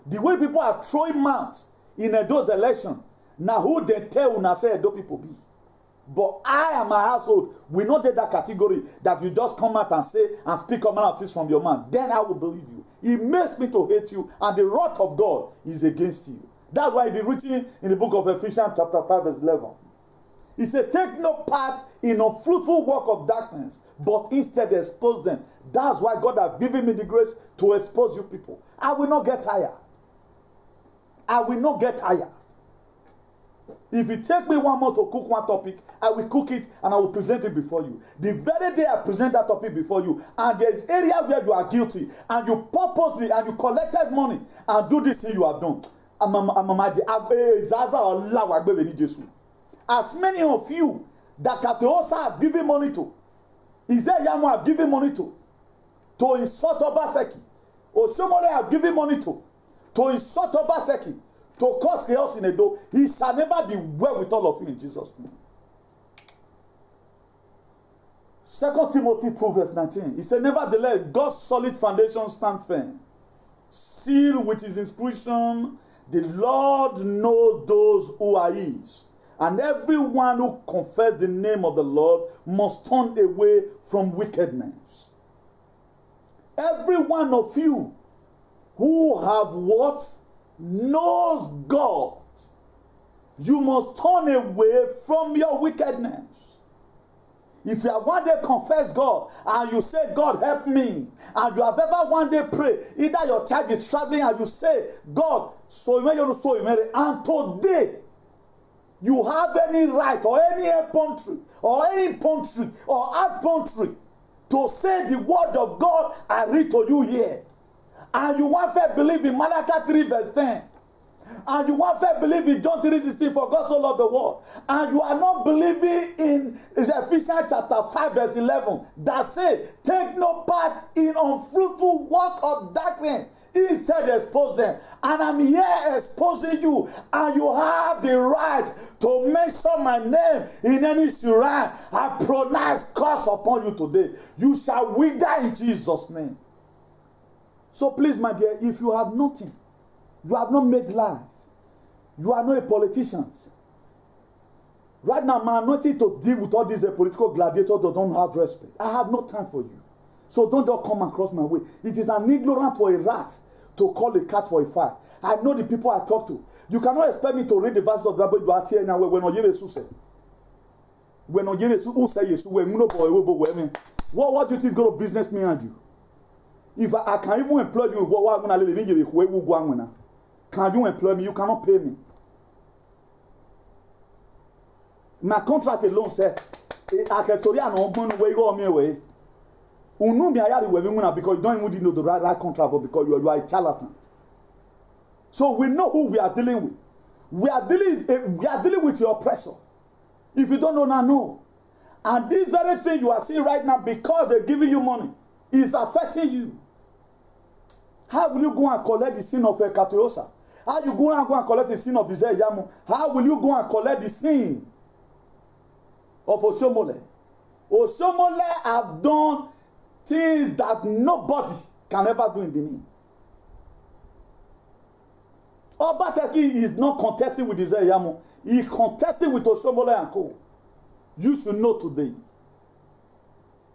The way people are throwing mouth in Edo's election, now who they tell una say Edo people be. But I and my household, we not get that category that you just come out and say and speak a manner of things from your mouth. Then I will believe you. It makes me to hate you, and the wrath of God is against you. That's why it is written in the book of Ephesians chapter 5 verse 11. He said, take no part in unfruitful work of darkness, but instead expose them. That's why God has given me the grace to expose you people. I will not get tired. I will not get tired. If you take me 1 month to cook one topic, I will cook it and I will present it before you. The very day I present that topic before you, and there is area where you are guilty, and you purposely, and you collected money, and do this thing you have done. As many of you that Kateosa have given money to, Izeyamu have given money to insult Obaseki, Oshomole have given money to insult Obaseki, to cause chaos in Edo, he shall never be well with all of you in Jesus' name. 2 Timothy 2 verse 19. He said, nevertheless, God's solid foundation stand firm, sealed with his inscription, the Lord knows those who are his. And everyone who confesses the name of the Lord must turn away from wickedness. Every one of you who have what? Knows God. You must turn away from your wickedness. If you have one day confessed God and you say, God help me, and you have ever one day prayed, either your child is traveling and you say, God, and today, you have any right or any effrontery or adultery to say the word of God I read to you here. And you want to believe in Malachi 3 verse 10. And you want to believe in John 3:16 for God so loved the world. And you are not believing in Ephesians chapter 5 verse 11 that says, take no part in unfruitful work of darkness. Instead expose them. And I'm here exposing you. And you have the right to mention my name in any shrine. I pronounce curse upon you today. You shall wither in Jesus' name. So please, my dear, if you have nothing, you have not made life, you are not a politician. Right now, my anointing to deal with all these political gladiators that don't have respect. I have no time for you. So don't just come across my way. It is an ignorant for a rat to call a cat for a fire. I know the people I talk to. You cannot expect me to read the verses of the Bible you are here now when Oyesu said. When Oyesu who say Yesu, what do you think go to business me and you? If I can even employ you, what I'm going to live in you, can you employ me? You cannot pay me. My contract alone said, I can story and I'm going to go me away. Because you don't even know the right contract because you are a charlatan. So we know who we are dealing with. We are dealing with your oppressor. If you don't know now, know. And this very thing you are seeing right now, because they're giving you money, is affecting you. How will you go and collect the sin of Katoyosa? How you go and collect the sin of Izeyamu? How will you go and collect the sin of Oshomole? Oshomole have done things that nobody can ever do in Benin. Obateki is not contesting with Izeyamu. He is contesting with Oshomole and co. You should know today.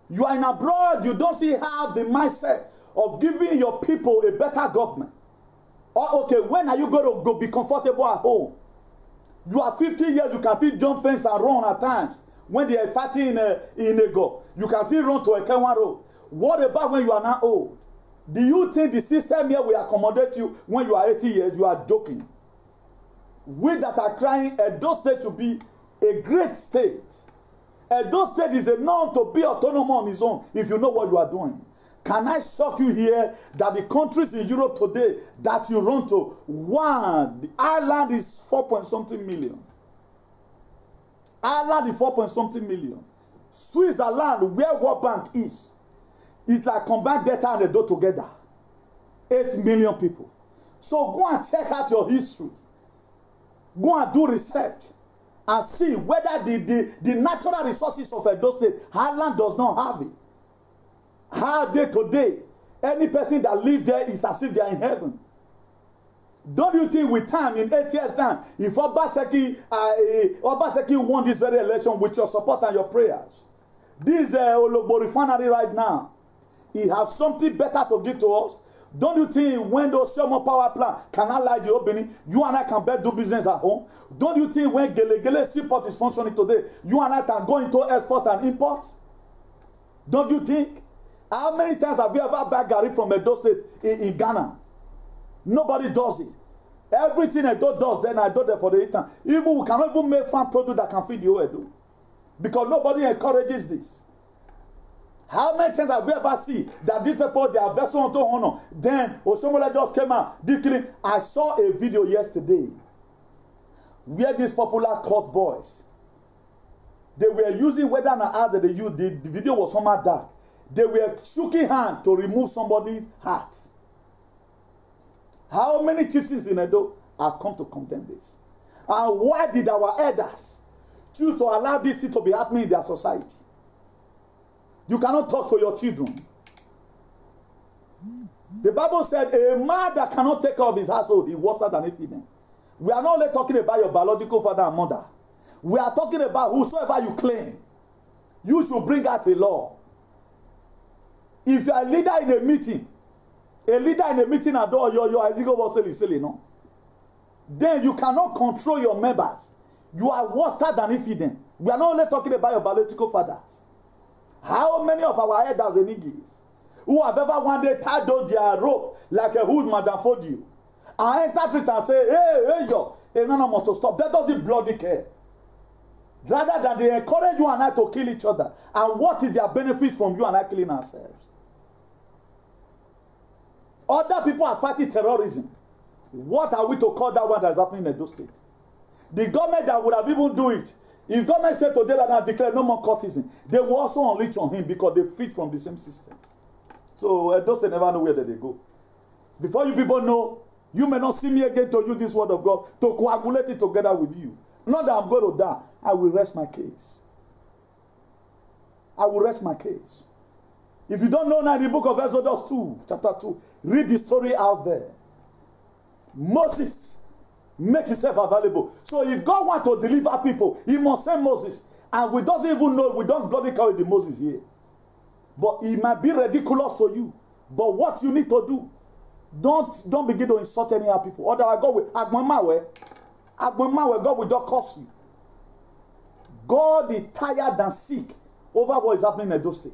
You are in abroad, you don't see how the mindset of giving your people a better government. Or okay, when are you going to go be comfortable at home? You are 50 years, you can still jump fence and run at times. when they are fighting in Ego. You can still run to Ekenwa Road. What about when you are now old? Do you think the system here will accommodate you when you are 80 years? You are joking. We that are crying, Edo State should be a great state. Edo State is enough to be autonomous on its own if you know what you are doing. Can I shock you here that the countries in Europe today that you run to, one, Ireland is 4-point-something million. Ireland is 4-point-something million. Switzerland, where World Bank is like combined data and Edo together. 8 million people. So go and check out your history. Go and do research and see whether the natural resources of Edo State, Ireland does not have it. How are they today? Any person that lives there is as if they are in heaven. Don't you think with time, in 8 years' time, if Obaseki won this very election with your support and your prayers, this Ologbo refinery right now, he has something better to give to us. Don't you think when those thermal power plant cannot light the opening, you and I can better do business at home? Don't you think when Gele Seaport is functioning today, you and I can go into export and import? Don't you think? How many times have you ever buy garri from Edo State in Ghana? Nobody does it. Everything Edo does, then I do there for the eater. Even we cannot even make farm product that can feed the whole Edo. Because nobody encourages this. How many times have you ever seen that these people, they are vessel unto honor? Then Oshomola just came out. I saw a video yesterday where these popular cult boys, they were using whether or not they used, the video was somehow dark. They were shaking hand to remove somebody's heart. How many chiefs in Edo have come to condemn this? And why did our elders choose to allow this thing to be happening in their society? You cannot talk to your children. The Bible said a man that cannot take care of his household is worse than a feeding. We are not only talking about your biological father and mother. We are talking about whosoever you claim. You should bring out a law. If you are a leader in a meeting at all, your Ezekiel was silly, no? Then you cannot control your members. You are worse than if them. We are not only talking about your biological fathers. How many of our elders and niggas who have ever one day tied on their rope like a hood Madam Fodio and enter it and say, hey, none of us to stop. That doesn't bloody care. Rather than they encourage you and I to kill each other. And what is their benefit from you and I killing ourselves? Other people are fighting terrorism. What are we to call that one that is happening in Edo State? The government that would have even do it, if government said today that I declare no more courtesan, they will also unleash on him because they feed from the same system. So Edo State never know where they go. Before you people know, you may not see me again to use this word of God to coagulate it together with you. Not that I'm going to die. I will rest my case. I will rest my case. If you don't know now, in the book of Exodus 2, chapter 2, read the story out there. Moses makes himself available. So if God wants to deliver people, he must send Moses. And we don't even know, we don't bloody carry the Moses here. But it might be ridiculous to you. But what you need to do, don't begin to insult any other people. Otherwise, God will, God will just curse you. God is tired and sick over what is happening in Edo State.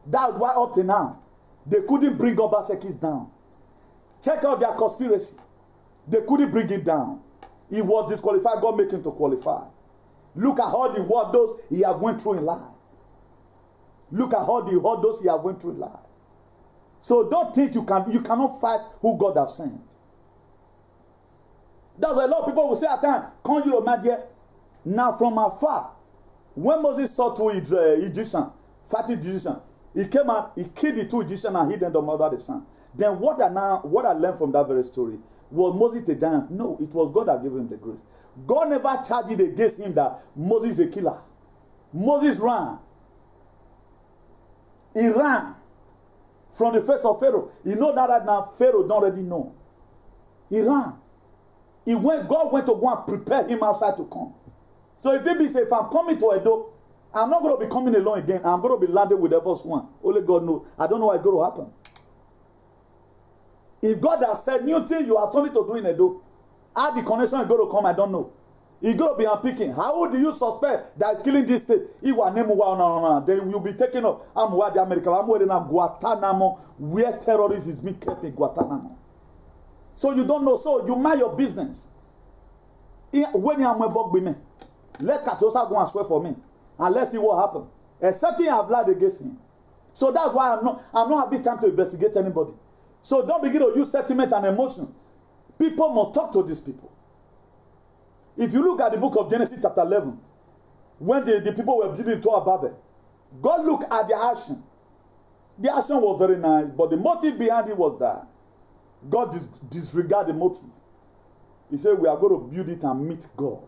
That's why up to now, they couldn't bring Obasekis down. Check out their conspiracy. They couldn't bring it down. He was disqualified. God made him to qualify. Look at all the hurdles he have went through in life. Look at all the hurdles he have went through in life. So don't think you cannot fight who God has sent. That's why a lot of people will say at times, "Come you my dear." Now from afar, when Moses saw two Egyptians, fighting Egyptians, he came out, he killed the two Egyptians and hid them under the sun. Then what I learned from that very story was Moses a giant? No, it was God that gave him the grace. God never charged it against him that Moses is a killer. Moses ran. He ran from the face of Pharaoh. You know that now Pharaoh don't already know. He ran. God went to go and prepare him outside to come. So if he say, if I'm coming to Edo, I'm not going to be coming alone again. I'm going to be landing with the first one. Only God knows. I don't know what's going to happen. If God has said new thing, you have something to do in Edo. How the connection is going to come, I don't know. He going to be unpicking. How do you suspect that is killing this state? Then you'll be taken up. I'm where the America. I'm where in Guantanamo, where terrorism is being kept in Guantanamo. So you don't know. So you mind your business. When you are with me, let Katosa go and swear for me, and let's see what happens. Except I have lied against him. So that's why I'm not having time to investigate anybody. So don't begin to use sentiment and emotion. People must talk to these people. If you look at the book of Genesis chapter 11, when the people were building Tower Babel, God looked at their action. The action was very nice, but the motive behind it was that God disregarded the motive. He said, we are going to build it and meet God.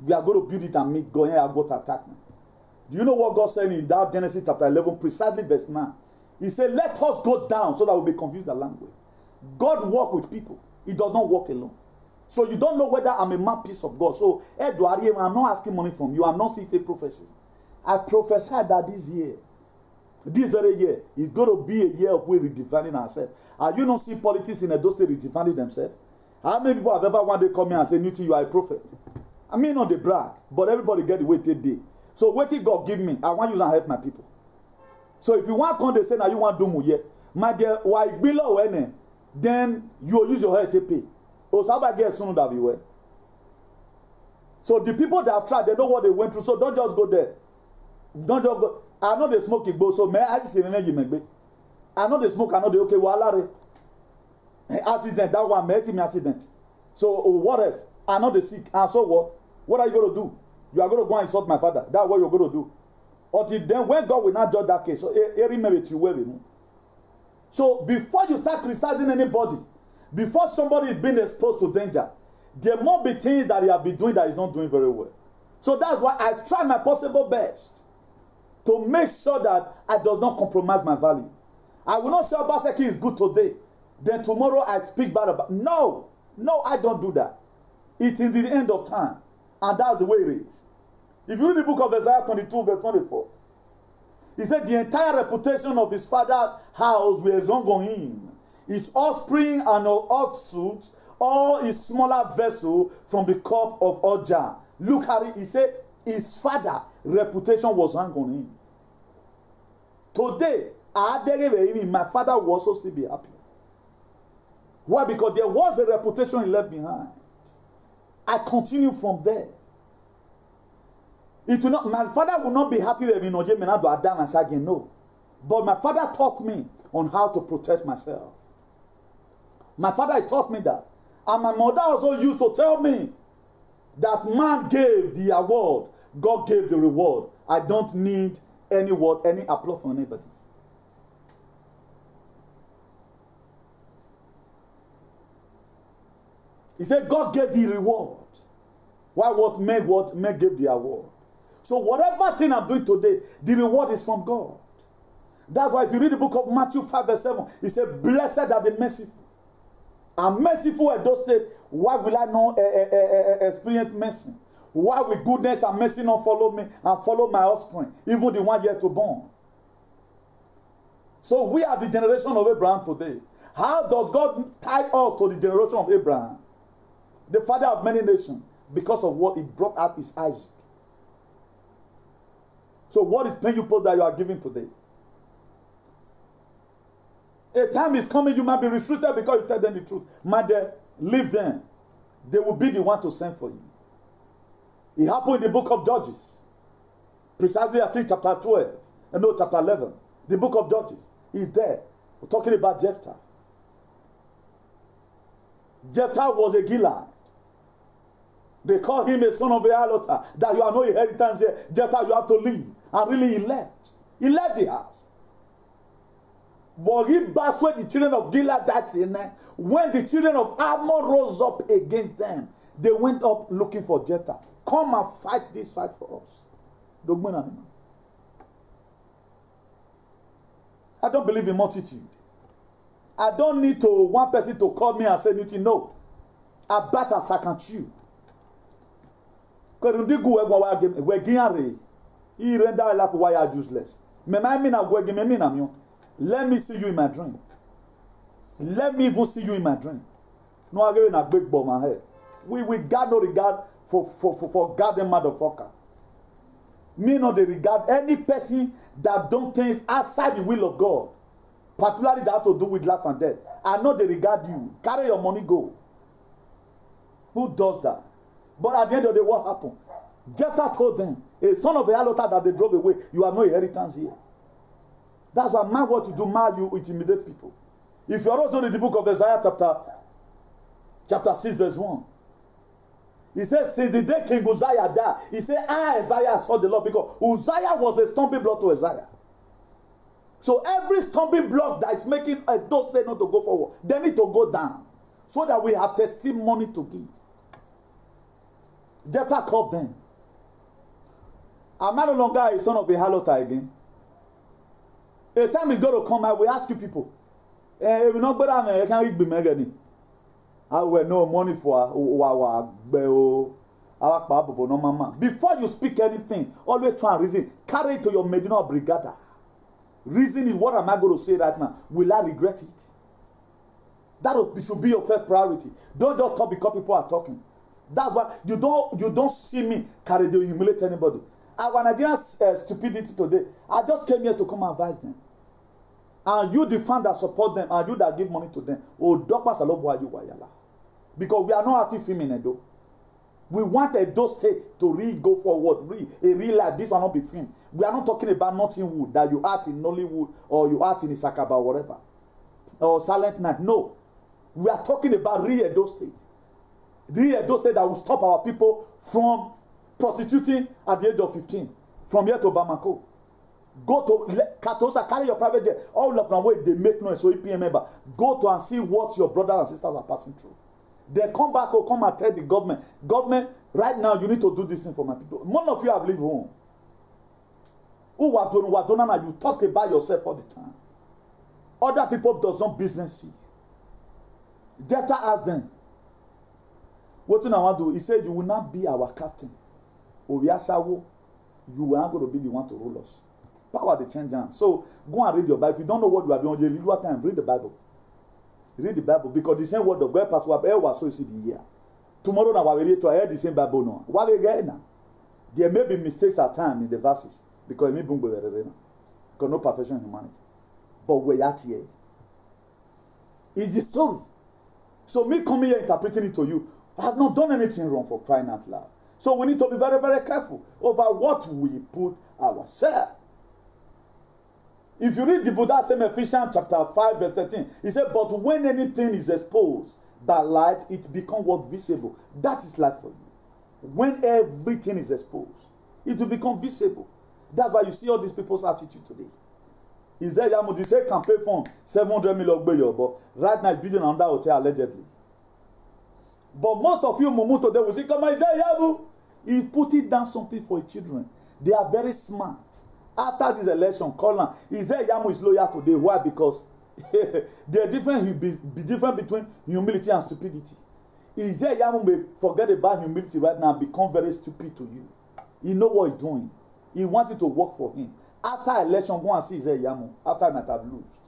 We are going to build it and meet God. And I got attacked. Do you know what God said in that Genesis chapter 11, precisely verse 9? He said, let us go down so that we may confuse the language. God works with people. He does not work alone. So you don't know whether I'm a mouthpiece of God. So, Edward, I'm not asking money from you. I'm not seeing a prophecy. I prophesied that this very year, is going to be a year of we redefining ourselves. Are you not seeing politics in Edo State redefining themselves? How many people have ever one day come here and say, Newton, you are a prophet? I mean, not the brag, but everybody get the way they did. So, what did God give me? I want you to help my people. So, if you want to come, they say, now you want to do more, my dear, why below when then you will use your head to pay. Or somebody gets soon that be well. So, the people that have tried, they know what they went through. So, don't just go there. Don't just go. I know they smoke Igbo, so may I say, I know they smoke, I know they okay, well, accident, that one, met him accident. So, what else? I know they sick, and so what? What are you going to do? You are going to go and insult my father. That's what you're going to do. Until then, when God will not judge that case, so so before you start criticizing anybody, before somebody is being exposed to danger, there must be things that he has been doing that is not doing very well. So that's why I try my possible best to make sure that I do not compromise my value. I will not say Obaseki is good today, then tomorrow I speak bad about. No, I don't do that. It's in the end of time, and that's the way it is. If you read the book of Isaiah 22, verse 24, he said the entire reputation of his father's house was on him. His offspring and offsuit, all his smaller vessel from the cup of Ojah. Look at it. He said his father's reputation was hung on him. Today, my father will also still be happy. Why? Because there was a reputation he left behind. I continue from there. It will not, my father will not be happy with me, no. But my father taught me on how to protect myself. My father taught me that. And my mother also used to tell me that man gave the award, God gave the reward. I don't need any word, any applause from anybody. He said God gave the reward. Why what Meg gave the award. So whatever thing I'm doing today, the reward is from God. That's why if you read the book of Matthew 5 verse 7, he said, blessed are the merciful. I'm merciful at those states. Why will I not experience mercy? Why will goodness and mercy not follow me and follow my offspring, even the one yet to born? So we are the generation of Abraham today. How does God tie us to the generation of Abraham, the father of many nations, because of what he brought out is Isaac? So what is paying you for that you are giving today? A time is coming, you might be restricted because you tell them the truth. Mother, leave them. They will be the one to send for you. It happened in the book of Judges. Precisely, I think chapter 12. No, chapter 11. The book of Judges is there. We're talking about Jephthah. Jephthah was a Gilead. They call him a son of a harlot. That you have no inheritance here. Jephthah, you have to leave. And really he left. He left the house. But he persuaded the children of Gilead that when the children of Ammon rose up against them, they went up looking for Jephthah. Come and fight this fight for us. I don't believe in multitude. I don't need to one person to call me and say anything. No. I bat as I can chew. He render life why are useless. Let me see you in my dream. Let me even see you in my dream. No, I give a big bomb my head. we got no regard for goddamn motherfucker. Me not they regard any person that don't things outside the will of God. Particularly that have to do with life and death. I know they regard you. Carry your money, go. Who does that? But at the end of the day, what happened? Jephthah told them, a son of a harlot that they drove away, you have no inheritance here. That's why man what to do, man you intimidate people. If you are also in the book of Isaiah chapter 6 verse 1, he says, since the day King Uzziah died, he said, Isaiah saw the Lord, because Uzziah was a stumbling block to Isaiah. So every stumbling block that is making those things not to go forward, they need to go down, so that we have testimony to give. Jephthah called them. Am I no longer a son of a harlot again? A time is going to come, I will ask you people, if you not better, I can't be megani. I will no money for our no mama. Before you speak anything, always try and reason. Carry it to your Medina Brigada. Reason is, what am I going to say right now? Will I regret it? That should be your first priority. Don't just talk because people are talking. That's why you don't see me carry to humiliate anybody. Our Nigerian stupidity today, I just came here to come and advise them. And you, the fan that support them, and you that give money to them, because we are not active film in Edo. We want Edo State to really go forward, a real life. This will not be film. We are not talking about Nottingwood, that you act in Nollywood, or you act in Isakaba, or whatever, or Silent Night. No. We are talking about real Edo State. Real Edo State that will stop our people from prostituting at the age of 15, from here to Bamako. Go to Katosa, carry your private jet. All of them where they make noise, so EPM member. Go to and see what your brothers and sisters are passing through. They come back or come and tell the government, right now you need to do this thing for my people. None of you have lived home. You talk about yourself all the time. Other people does not business you. Jephthah asked them, what do I want to do? He said, you will not be our captain. You are not going to be the one to rule us. Power they change hands. So go and read your Bible. If you don't know what you are doing, you read time. Read the Bible. Read the Bible, because the same word of God pastor was so you see the year. Tomorrow now we read to hear the same Bible now. What we get now? There may be mistakes at times in the verses, because it may be because no perfection in humanity. But we are here. It's the story. So me coming here interpreting it to you, I have not done anything wrong, for crying out loud. So we need to be very, very careful over what we put ourselves. If you read the Buddha, same Ephesians chapter 5 verse 13, he said, but when anything is exposed by light, it becomes what visible. That is light for you. When everything is exposed, it will become visible. That's why you see all these people's attitude today. Is there Yamu? Say campaign fund 700 million, but right now it's building another hotel allegedly. But most of you mumu today will say, come on, is there Yamu? He's putting down something for children. They are very smart. After this election, call them. Is there Yamu is loyal today? Why? Because there are different be different between humility and stupidity. Is there Yamu may forget about humility right now and become very stupid to you? He know what he's doing. He wanted to work for him. After election, go and see Isaiah Yamu. After I might have lost,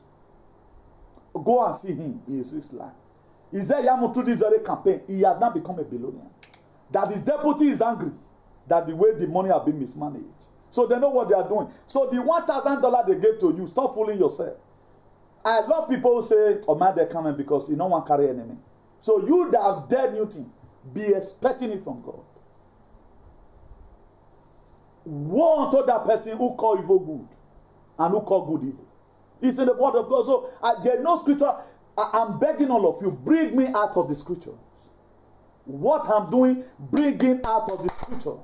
go and see him in his rich life. Isaiah Yamu through this very campaign, he has now become a billionaire. That his deputy is angry that the way the money has been mismanaged. So they know what they are doing. So the $1,000 they gave to you, stop fooling yourself. I love people who say, oh man, they're coming because you don't want to carry enemy. So you that have dared new thing, be expecting it from God. Woe unto that person who call evil good and who call good evil. It's in the word of God. So there's no scripture. I'm begging all of you, bring me out of the scriptures. What I'm doing, bring him out of the scriptures.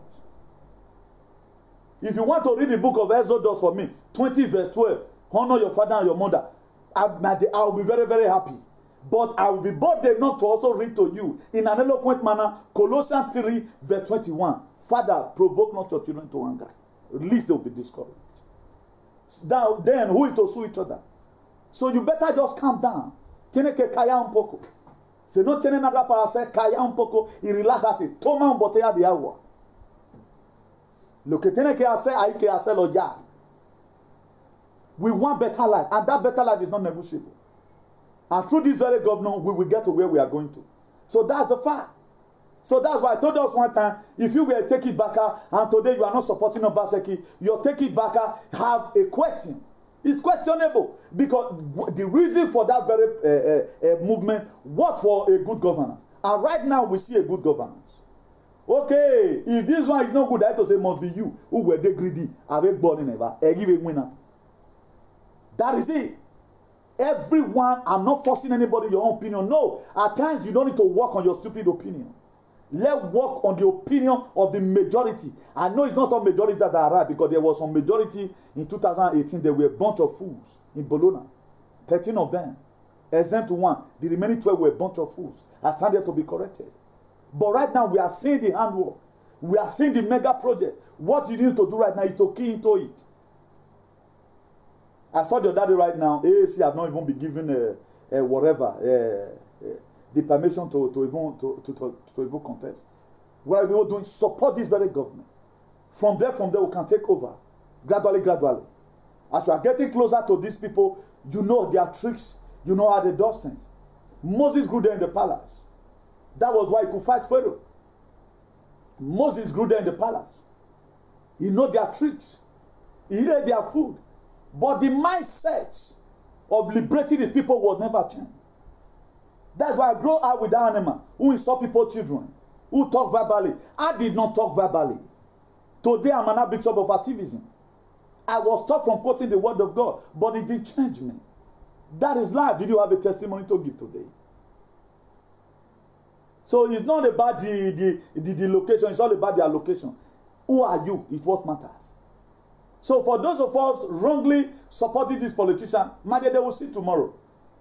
If you want to read the book of Exodus for me, 20 verse 12, honor your father and your mother, I will be very, very happy. But I will be bold enough to also read to you in an eloquent manner, Colossians 3 verse 21. Father, provoke not your children to anger, lest they will be discouraged. Now, then, who is to sue each other? So you better just calm down. Tiene que callar un poco. Si no tiene nada para hacer, calla un poco y relájate. Toma un botella de agua. Lo que tiene que hacer, hay que hacerlo ya. We want better life, and that better life is not negotiable. And through this very government, we will get to where we are going to. So that's the fact. So that's why I told us one time, if you were Take It Baka and today you are not supporting Obaseki, your Take It Baka have a question. It's questionable because the reason for that very movement, what for a good governance? And right now we see a good governance. Okay, if this one is not good, I have to say must be you who were greedy, avec born never, give a winner. That is it. Everyone, I'm not forcing anybody your own opinion. No, at times you don't need to work on your stupid opinion. Let's work on the opinion of the majority. I know it's not all majority that are right because there was some majority in 2018. There were a bunch of fools in Bologna. 13 of them, exempt to one. The remaining 12 were a bunch of fools. I stand there to be corrected. But right now we are seeing the handwork. We are seeing the mega project. What you need to do right now is to key into it. I saw the other day right now, AAC have not even been given the permission to even contest. What are we doing? Support this very government. From there we can take over. Gradually. As you are getting closer to these people, you know their tricks, you know how they do things. Moses grew there in the palace. That was why he could fight Pharaoh. Moses grew there in the palace. He know their tricks. He ate their food. But the mindset of liberating his people was never changed. That's why I grew up with that animal who insult people's children, who talk verbally. I did not talk verbally. Today I'm an bishop of activism. I was taught from quoting the word of God, but it didn't change me. That is life. Did you have a testimony to give today? So it's not about the location, it's all about the allocation. Who are you? It's what matters. So for those of us wrongly supporting this politician, maybe they will see tomorrow.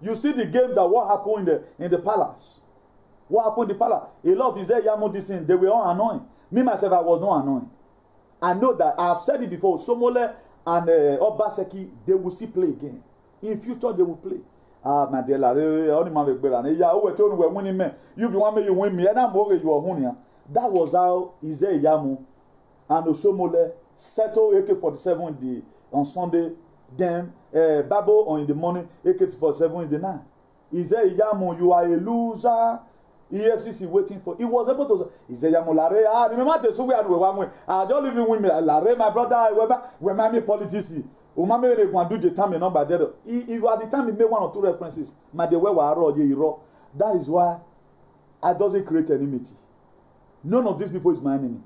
You see the game that what happened in the palace. What happened in the palace? A lot of Israel Yamu this thing, they were all annoying. Me myself, I was not annoying. I know that I've said it before. Somole and Obaseki, they will still play again. In future, they will play. Ah, my dear, only man will bear. Yeah, who told you winning me? You be one me, you win me, and I'm over you are hunia. That was how Israel Yamu and Osomole settle AK-47 on Sunday. Then Bible on in the morning, AK-47 in the night. Israel Yamu, you are a loser. EFCC waiting for. He was able to say, Israel Yamu Lare. Ah, remember the so we had one way. I don't live in women. Lare, my brother, we me politics. Umame they go do the time number there. If at the time he made one or two references, my the way that is why I doesn't create enmity. None of these people is my enemy.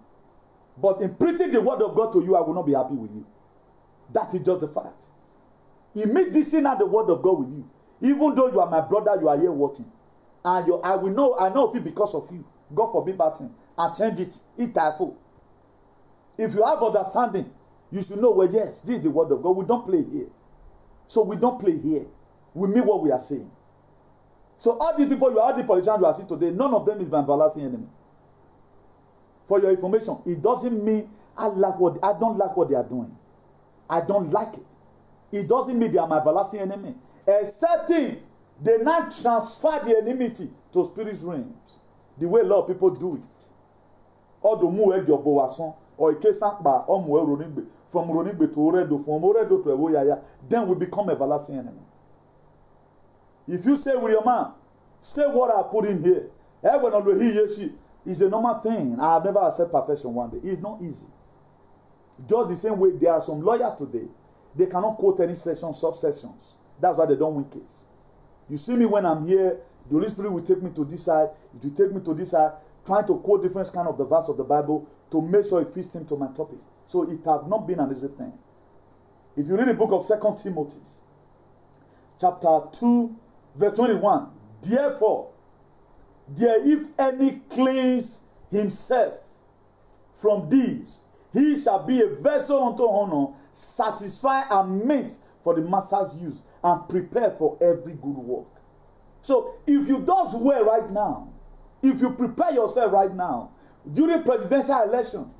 But in preaching the word of God to you, I will not be happy with you. That is just the fact. In me dishing out the word of God with you, even though you are my brother, you are here watching, and I know of it because of you. God forbid that thing. I change it. It's typhoon. If you have understanding, you should know, well, yes, this is the word of God. We don't play here. So we don't play here. We mean what we are saying. So all these people, all the politicians you are seeing today, none of them is my everlasting enemy. For your information, it doesn't mean I don't like what they are doing. I don't like it. It doesn't mean they are my everlasting enemy. Excepting they now transfer the enmity to spirit realms. The way a lot of people do it. Or the move your boason. Or from Ronigbe to Oredo, from Oredo to Ewoyaya, then we become everlasting enemy. If you say with your man, say what I put in here. It's a normal thing. I have never accepted perfection one day. It's not easy. Just the same way there are some lawyers today. They cannot quote any session, subsessions. That's why they don't win case. You see me when I'm here, the Holy Spirit will take me to this side, it will take me to this side, trying to quote different kind of the verse of the Bible to make sure it fits into my topic. So it has not been an easy thing. If you read the book of 2 Timothy, chapter 2, verse 21, therefore, if any cleanse himself from these, he shall be a vessel unto honor, satisfied and meet for the master's use, and prepare for every good work. So if you does well right now, if you prepare yourself right now, during presidential election,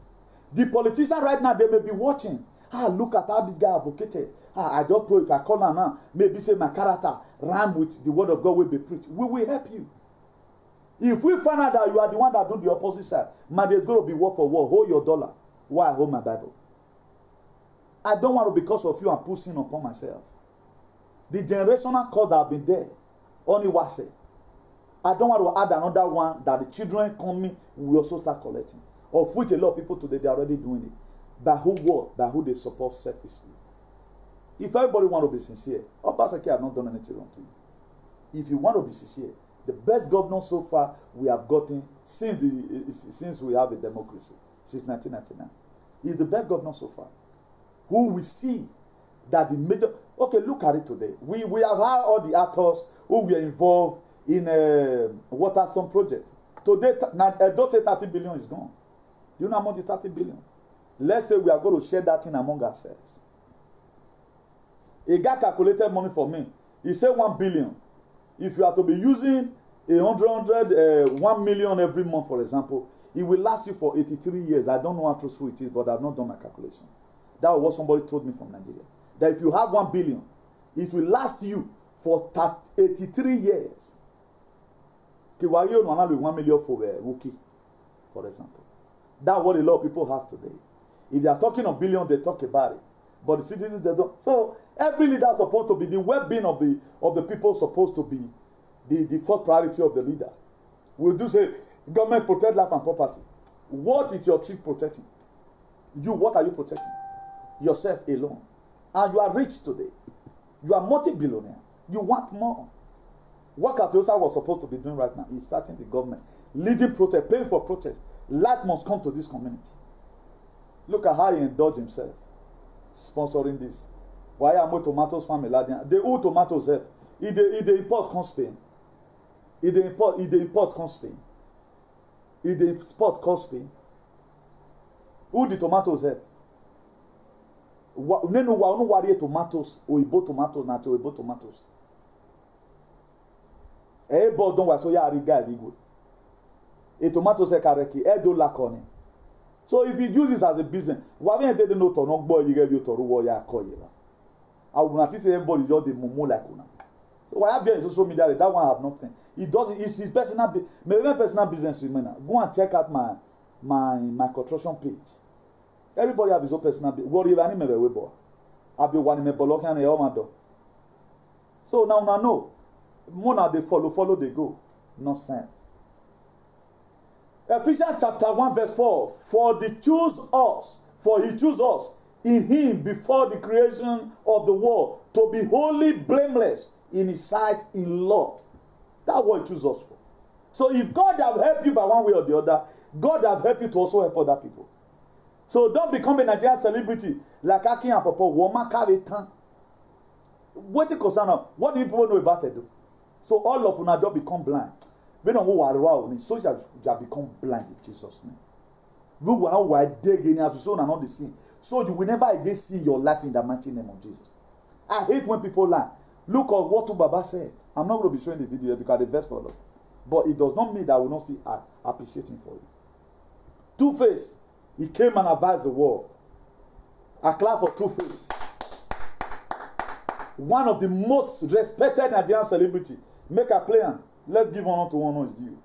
the politician right now, they may be watching. Look at how this guy advocated. I don't know if I call now, maybe say my character rhyme with the word of God will be preached. We will help you. If we find out that you are the one that do the opposite side, man, there's going to be word for word. Hold your dollar while I hold my Bible. I don't want to, because of you, and put sin upon myself. The generational call that have been there, only was it. I don't want to add another one that the children coming will also start collecting. Of which a lot of people today, they are already doing it. By who what? By who they support selfishly. If everybody want to be sincere, Obaseki have not done anything wrong to you. If you want to be sincere, the best governor so far we have gotten since we have a democracy, since 1999, is the best governor so far. Who we see that the major, okay, look at it today. We have had all the actors who were involved in a Waterstone project. Today, don't say 30 billion is gone. You know how much is 30 billion? Let's say we are going to share that thing among ourselves. A guy calculated money for me. He said 1 billion. If you are to be using 1 million every month, for example, it will last you for 83 years. I don't know how truthful it is, but I've not done my calculation. That was what somebody told me from Nigeria. That if you have 1 billion, it will last you for 83 years. Okay, why you not 1 million for Wookie, for example? That's what a lot of people have today. If they are talking of billion, they talk about it. But the citizens, they don't. So every leader is supposed to be, the well-being of the people supposed to be the first priority of the leader. We do say government protect life and property. What is your chief protecting? You, what are you protecting? Yourself alone. And you are rich today. You are multi-billionaire. You want more. What Katosa was supposed to be doing right now is fighting the government, leading protest, paying for protest. Light must come to this community. Look at how he indulged himself, sponsoring this. Why am I tomatoes family? They owe tomatoes help. If they import come Spain. If they import come Spain. If they import come Spain. Who the tomatoes help? No worry tomatoes or Igbo tomatoes not Igbo tomatoes. But don't worry, so ya riga good. A tomatoes e kareki e do lakoni. So if you use this as a business, why didn't no to no boy you get you to ruwa ya koyela. I will not say everybody just the mumu like una. So why have you in social media that one have nothing. It doesn't. It's his personal, maybe personal business with me now. Go and check out my construction page. Everybody have his own personal. What you any maybe webo. I be one me bolokan and yomado. So now no. Mona they follow they go. Nonsense. Ephesians chapter 1 verse 4. For he chose us in him before the creation of the world to be wholly blameless in his sight in love. That's what he chose us for. So if God have helped you by one way or the other, God have helped you to also help other people. So don't become a Nigerian celebrity like Akin and Papa. What do people know about it? So all of una don't become blind. We don't know what so shall become blind in Jesus' name. We will not why digging as so not the see. So you will never again see your life in the mighty name of Jesus. I hate when people lie. Look at what Baba said. I'm not going to be showing the video because the verse for a lot. But it does not mean that I will not see appreciating for you. Two-Face, he came and advised the world. I clap for Two-Face. One of the most respected Nigerian celebrity. Make a plan. Let's give honor to who honor is due.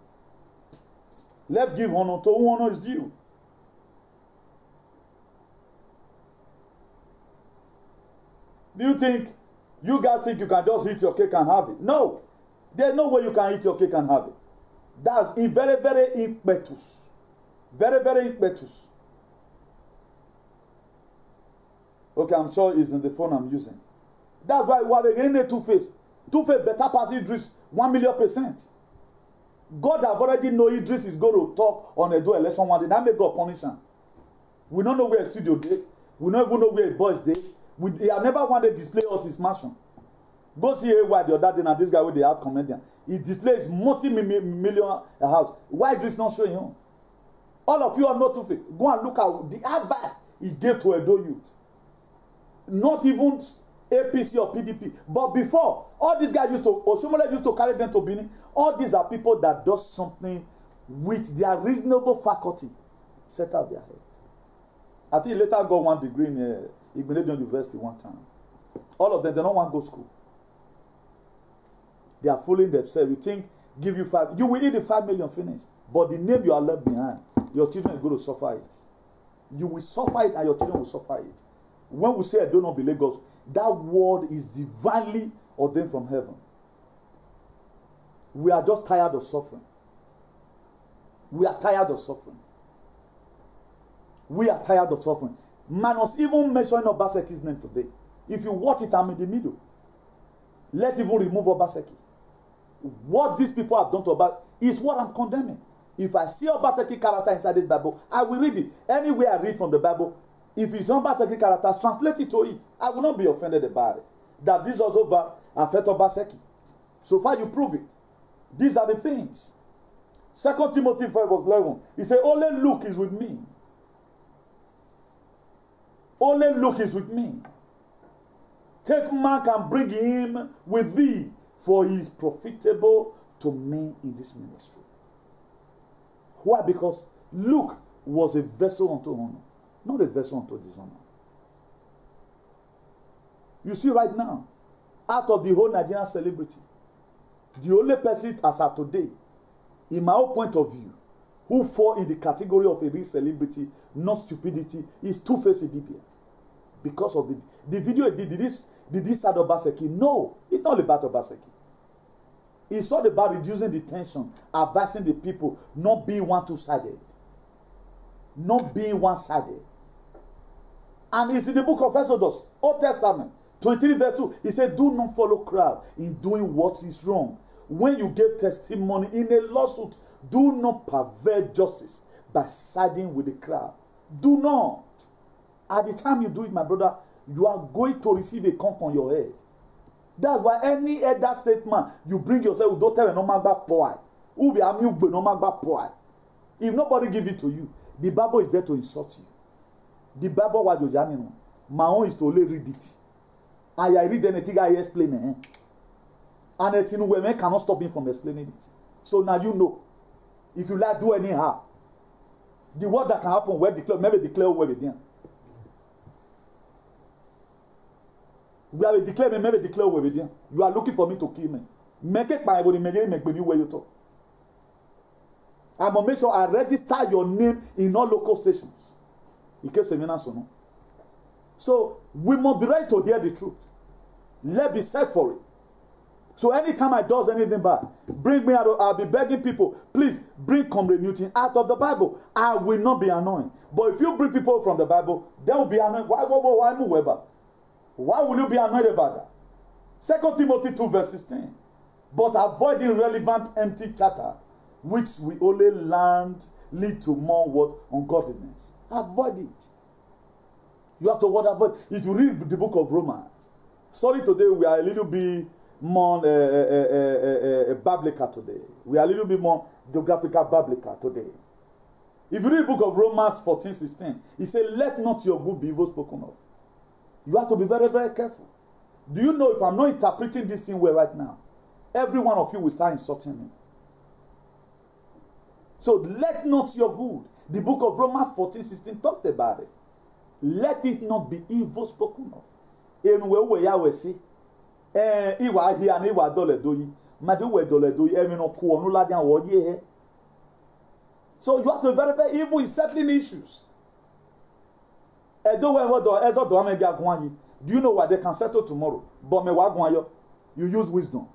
Let's give honor to who honor is due. Do you think you guys think you can just eat your cake and have it? No. There's no way you can eat your cake and have it. That's very, very impetus. Very, very impetus. Okay, I'm sure it's in the phone I'm using. That's why we are getting a Two-Face. Two-Face better pass Idris 1,000,000%. God have already know Idris is going to talk on a do election one day. That make God punish him. We don't know where studio day. We don't even know where boys day. He have never wanted to display us his mansion. Go see why the other day now this guy with the art comedian. He displays multi-million house. Why Idris not showing him? All of you are not Two-Face. Go and look at the advice he gave to Edo youth. Not even APC or PDP. But before, all these guys Oshiomhole used to carry them to Benin. All these are people that do something with their reasonable faculty. Set out their head. I think he later got 1 degree in Igbinedion University one time. All of them, they don't want to go to school. They are fooling themselves. You think, give you 5, you will eat the 5 million finish. But the name you are left behind, your children are going to suffer it. You will suffer it and your children will suffer it. When we say I do not believe God, that word is divinely ordained from heaven. We are just tired of suffering. We are tired of suffering. We are tired of suffering. Minus even mentioning Obaseki's name today. If you watch it, I'm in the middle. Let's even remove Obaseki. What these people have done to Obaseki is what I'm condemning. If I see Obaseki character inside this Bible, I will read it. Anywhere I read from the Bible, if it's Obaseki characters, translate it to it. I will not be offended about it. That this also affect Obaseki. So far you prove it. These are the things. 2 Timothy 5 verse 11. He said, only Luke is with me. Only Luke is with me. Take Mark and bring him with thee, for he is profitable to me in this ministry. Why? Because Luke was a vessel unto honor, not a vessel unto dishonor. You see right now, out of the whole Nigerian celebrity, the only person as of today, in my own point of view, who fall in the category of a real celebrity, not stupidity, is Two-Face Idibia. Because of the video he did this side of Obaseki? No, it's not about Obaseki. It's all about reducing the tension, advising the people, not being one-sided. Not being one-sided. And it's in the book of Exodus, Old Testament, 23 verse 2. He said, do not follow crowd in doing what is wrong. When you give testimony in a lawsuit, do not pervert justice by siding with the crowd. Do not. At the time you do it, my brother, you are going to receive a conk on your head. That's why any elder statement you bring yourself, don't tell me no matter boy. If nobody give it to you, the Bible is there to insult you. The Bible was your journey. My own is to only read it. And I read anything I explain it. And it's in women cannot stop him from explaining it. So now you know. If you like do anyhow, the word that can happen where declare, maybe declare where we did. We have a declare me, maybe declare where we did. You are looking for me to kill me. Make it by everybody, make me where you talk. I'm gonna make sure I register your name in all local stations. In case you know. So we must be ready to hear the truth. Let's be set for it. So anytime I does anything bad, bring me out. I'll be begging people, please bring Comrade Newton out of the Bible. I will not be annoying. But if you bring people from the Bible, they will be annoyed. Why will you be annoyed about that? 2 Timothy 2 verse 16. But avoid irrelevant empty chatter, which we only lead to more what? Ungodliness. Avoid it. You have to avoid. If you read the book of Romans, sorry, today we are a little bit more biblical today. We are a little bit more geographical biblical today. If you read the book of Romans 14:16, it says, let not your good be evil spoken of. You have to be very, very careful. Do you know if I'm not interpreting this thing well right now, every one of you will start insulting me. So let not your good. The book of Romans 14:16 talked about it. Let it not be evil spoken of. So you have to be very, very evil in settling issues. Do you know what they can settle tomorrow? But you use wisdom.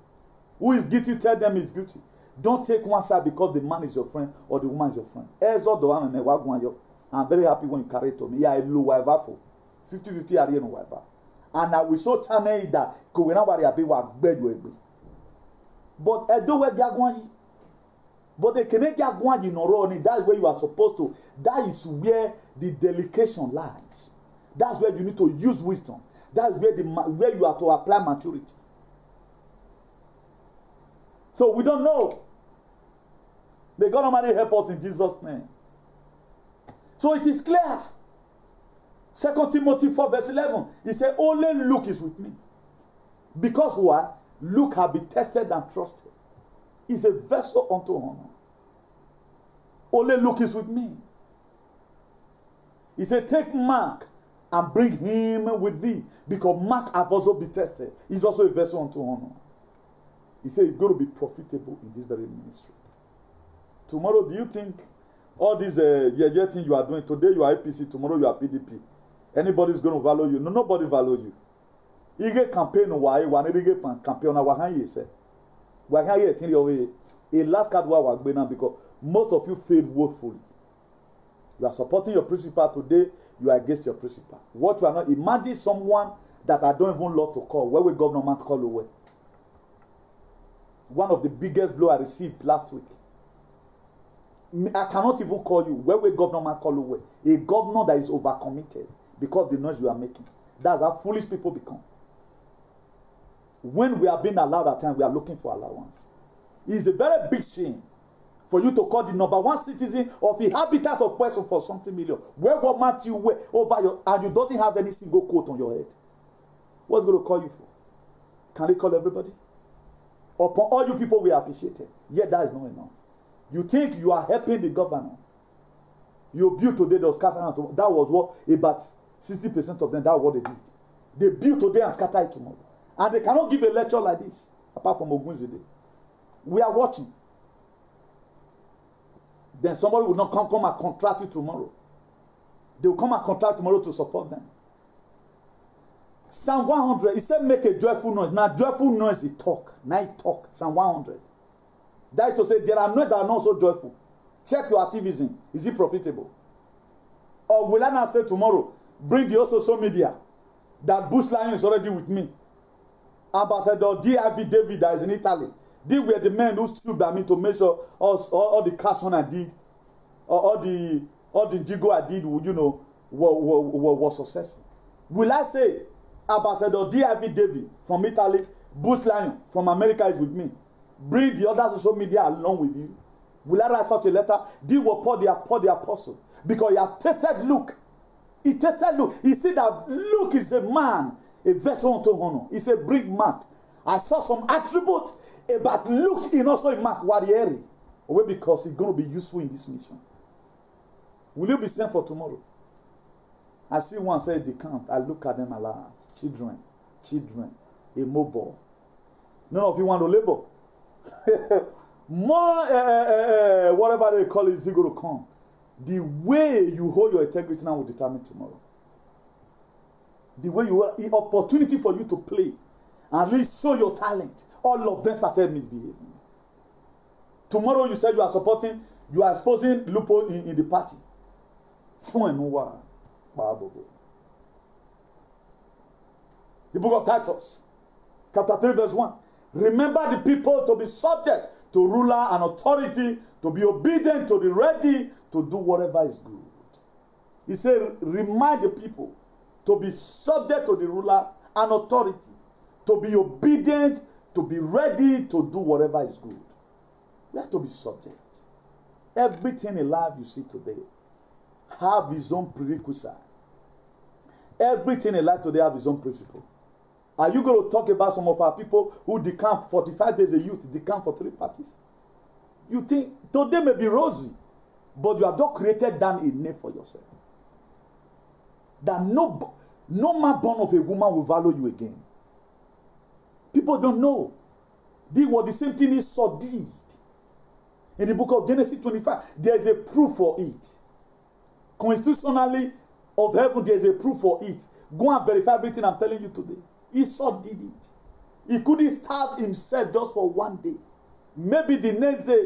Who is guilty, tell them he's guilty. Don't take one side because the man is your friend or the woman is your friend. I'm very happy when you carry it to me. Yeah, I low wife for 50-50 area no wife. And I will so tell me that but I do where Gagwan. But the Canadian Gagwan in Oroni, that's where you are supposed to. That is where the delegation lies. That's where you need to use wisdom. That's where you have to apply maturity. So we don't know. May God Almighty help us in Jesus' name. So it is clear. 2 Timothy 4 verse 11. He said, only Luke is with me. Because why? Luke have been tested and trusted. He's a vessel unto honor. Only Luke is with me. He said, take Mark and bring him with thee. Because Mark have also been tested. He's also a vessel unto honor. He said he's going to be profitable in this very ministry. Tomorrow, do you think all these thing you are doing, today you are APC, tomorrow you are PDP, anybody's going to value you? No, nobody value you. You get campaign why one campaign on our hand, you say. We are here telling you a last card where we are going now because most of you failed woefully. You are supporting your principal today, you are against your principal. What you are not, imagine someone that I don't even love to call. Where will government call away? One of the biggest blow I received last week. I cannot even call you. Where will government call away? A governor that is overcommitted because the noise you are making. That's how foolish people become. When we are being allowed at times, we are looking for allowance. It is a very big shame for you to call the number one citizen of a habitat of person for something million. Where government you wear over your and you doesn't have any single coat on your head. What's going to call you for? Can they call everybody? Upon all you people we appreciate it. Yet that is not enough. You think you are helping the governor. You build today, they'll scatter tomorrow. That was what about 60% of them, that's what they did. They build today and scatter it tomorrow. And they cannot give a lecture like this, apart from Ogunzide. We are watching. Then somebody will not come and contract you tomorrow. They will come and contract tomorrow to support them. Psalm 100, he said make a joyful noise. Now joyful noise is talk. Now it talk. Psalm 100. That is to say there are noise that are not so joyful. Check your activism. Is it profitable? Or will I not say tomorrow, bring the social media that Bush Lion is already with me. Ambassador D.I.V. David that is in Italy. These were the men who stood by me to make sure all the cash on I did, all the jiggle I did, you know, was successful. Will I say Ambassador D.I.V. David from Italy, Bush Lion from America is with me? Bring the other social media along with you. Will I write such a letter? This will Paul the apostle. Because he has tasted Luke. He tasted Luke. He said that Luke is a man, a vessel unto honor. He said, bring Mark. I saw some attributes about Luke in also in Mark Warieri. Why? Because it's going to be useful in this mission. Will you be sent for tomorrow? I see one say they can't. I look at them alive. Children, immobile. None of you want to labor. More whatever they call it is going to come. The way you hold your integrity now will determine tomorrow. The way you have opportunity for you to play and at least show your talent. All of them started misbehaving. Tomorrow you said you are supporting, you are exposing loophole in the party. The book of Titus, chapter 3, verse 1. Remember the people to be subject to ruler and authority, to be obedient, to be ready to do whatever is good. He said, remind the people to be subject to the ruler and authority, to be obedient, to be ready to do whatever is good. We have to be subject. Everything in life you see today have his own prerequisite. Everything in life today have his own principle. Are you going to talk about some of our people who decamp 45 days a youth, decamp for 3 parties? You think today may be rosy, but you have not created down a name for yourself. That no man born of a woman will value you again. People don't know. The same thing Esau did. In the book of Genesis 25, there is a proof for it. Constitutionally of heaven, there is a proof for it. Go and verify everything I'm telling you today. Esau did it. He couldn't starve himself just for one day. Maybe the next day,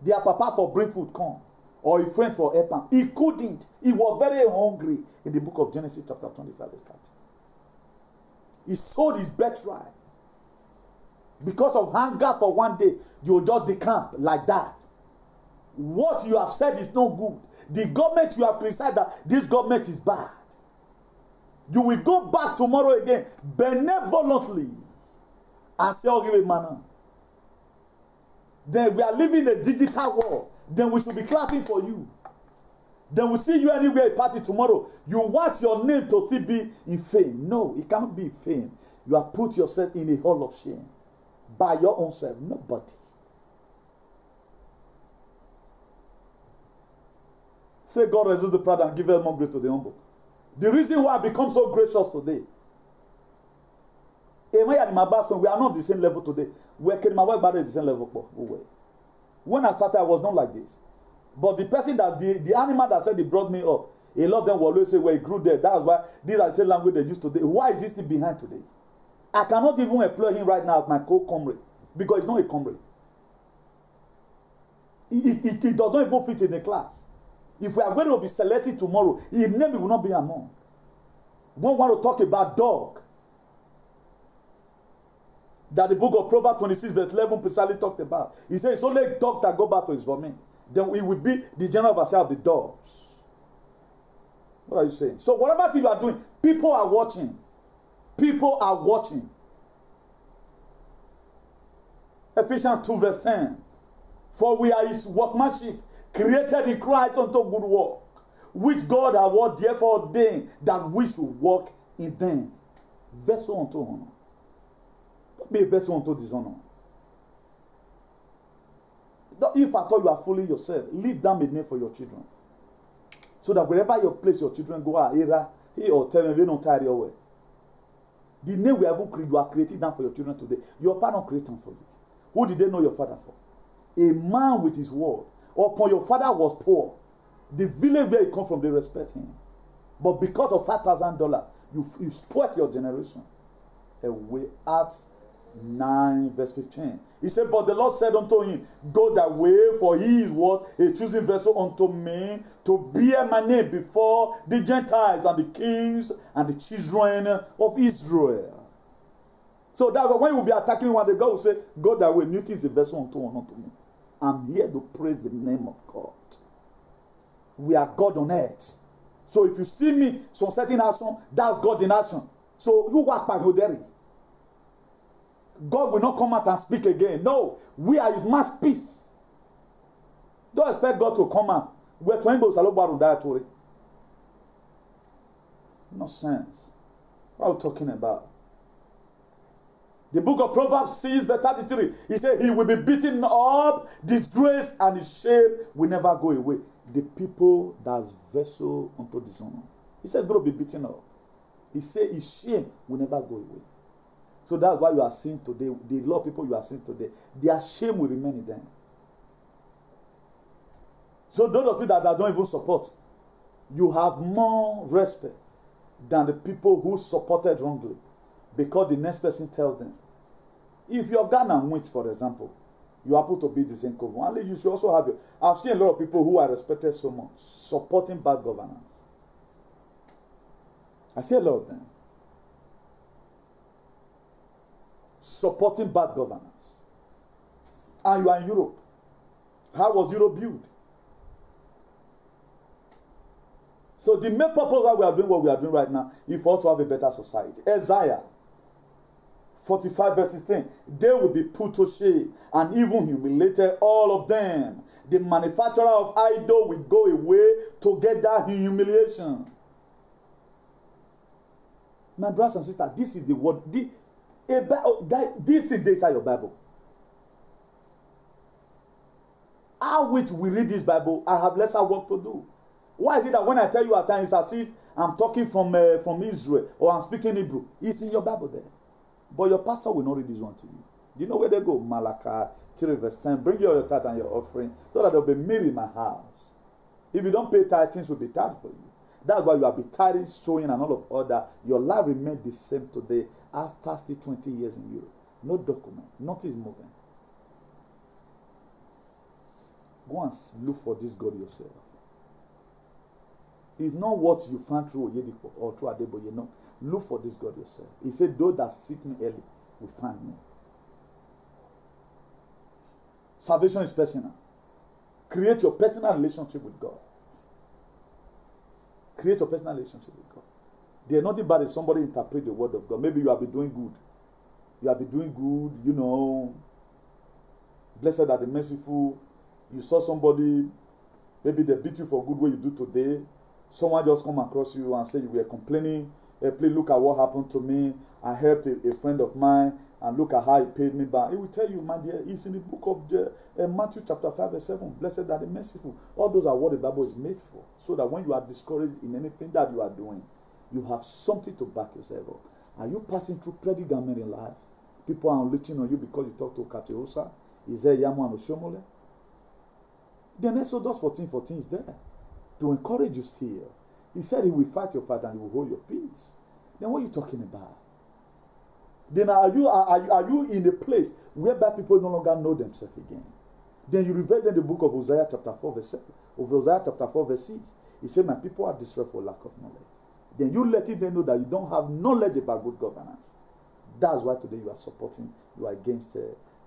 their papa for bring food come. Or he friend for help him. He couldn't. He was very hungry in the book of Genesis chapter 25 verse 30. He sold his birthright. Because of hunger for one day, you just decamp like that. What you have said is no good. The government you have criticized that this government is bad. You will go back tomorrow again benevolently and say, "Oh, give a manner." Then we are living in a digital world. Then we should be clapping for you. Then we see you anywhere at a party tomorrow. You want your name to still be in fame. No, it cannot be in fame. You have put yourself in a hall of shame. By your own self. Nobody. Say God resists the proud and give more grace to the humble. The reason why I become so gracious today. We are not the same level today. My wife is the same level. When I started, I was not like this. But the person that the animal that said they brought me up, a lot of them will always say, well, he grew there. That's why these are the same language they use today. Why is he still behind today? I cannot even employ him right now as my co-comrade. because it's not a comrade. It does not even fit in the class. If we are going to be selected tomorrow, his name will not be among. One want to talk about dog. That the book of Proverbs 26 verse 11 precisely talked about. He says it's only a dog that go back to his vomit. Then it will be the general overseer of the dogs. What are you saying? So whatever thing you are doing, people are watching. People are watching. Ephesians 2 verse 10. For we are his workmanship, created in Christ unto good work, which God hath therefore ordained that we should walk in them. Vessel unto honor. Don't be a vessel unto dishonor. If at all you are fooling yourself, leave down a name for your children. So that wherever you place your children go, he or tell them they don't tire your way. The name we have created, you are creating down for your children today. Your father created them for you. Who did they know your father for? A man with his word. Upon your father was poor. The village where he come from, they respect him. But because of $5,000, you spoiled your generation. Away at 9 verse 15. He said, but the Lord said unto him, go that way, for he is what? A choosing vessel unto me, to bear my name before the Gentiles and the kings and the children of Israel. So that when you will be attacking one, the God will say, go that way, Newton is a vessel unto me. I'm here to praise the name of God. We are God on earth. So if you see me, some certain action, that's God in action. So you walk by Hoderi. God will not come out and speak again. No, we are his mouthpiece. Don't expect God to come out. We're trying to salute. No sense. What are we talking about? The book of Proverbs 6 verse 33. He said he will be beaten up, disgraced, and his shame will never go away. The people that's vessel unto dishonor. He said going to be beaten up. He said his shame will never go away. So that's why you are seeing today, the lot of people you are seeing today, their shame will remain in them. So those of you that don't even support, you have more respect than the people who supported wrongly. Because the next person tells them. If you have gone and went, for example, you happen to be the same covenant, you should also have your. I've seen a lot of people who are respected so much, supporting bad governance. I see a lot of them. Supporting bad governance. And you are in Europe. How was Europe built? So the main purpose why we are doing what we are doing right now is for us to have a better society. Isaiah 45 verse 16. They will be put to shame and even humiliated, all of them. The manufacturer of idol will go away to get that humiliation. My brothers and sisters, this is the word. This is inside your Bible. How which we read this Bible, I have lesser work to do. Why is it that when I tell you at times, it's as if I'm talking from Israel or I'm speaking Hebrew? It's in your Bible there. But your pastor will not read this one to you. You know where they go? Malachi 3 verse 10. Bring your tithe and your offering so that there will be meal in my house. If you don't pay tithe, things will be tight for you. That's why you have been tithing, sowing, and all of other. Your life remains the same today after still 20 years in Europe. No document. Nothing is moving. Go and look for this God yourself. It's not what you find through Oyedipo or through Adeboye. No. Look for this God yourself. He said, those that seek me early will find me. Salvation is personal. Create your personal relationship with God. Create your personal relationship with God. There's nothing bad if somebody interpret the word of God. Maybe you have been doing good. You have been doing good, you know. Blessed are the merciful. You saw somebody, maybe they beat you for good what you do today. Someone just come across you and say you were complaining. Hey, please look at what happened to me. I helped a friend of mine and look at how he paid me back. He will tell you, my dear, it's in the book of Matthew chapter 5 verse 7. Blessed are the merciful. All those are what the Bible is made for. So that when you are discouraged in anything that you are doing, you have something to back yourself up. Are you passing through predicament in life? People are looking on you because you talk to Katiosa. Is there Yamu and Oshomole? Then Exodus 14:14 is there to encourage you still. He said he will fight your fight and he will hold your peace. Then what are you talking about? then are you in a place whereby people no longer know themselves again? Then you read in the book of Hosea chapter 4 verse 7, of Hosea chapter 4 verse 6. He said, my people are distressed for lack of knowledge. Then you letting them know that you don't have knowledge about good governance. That's why today you are against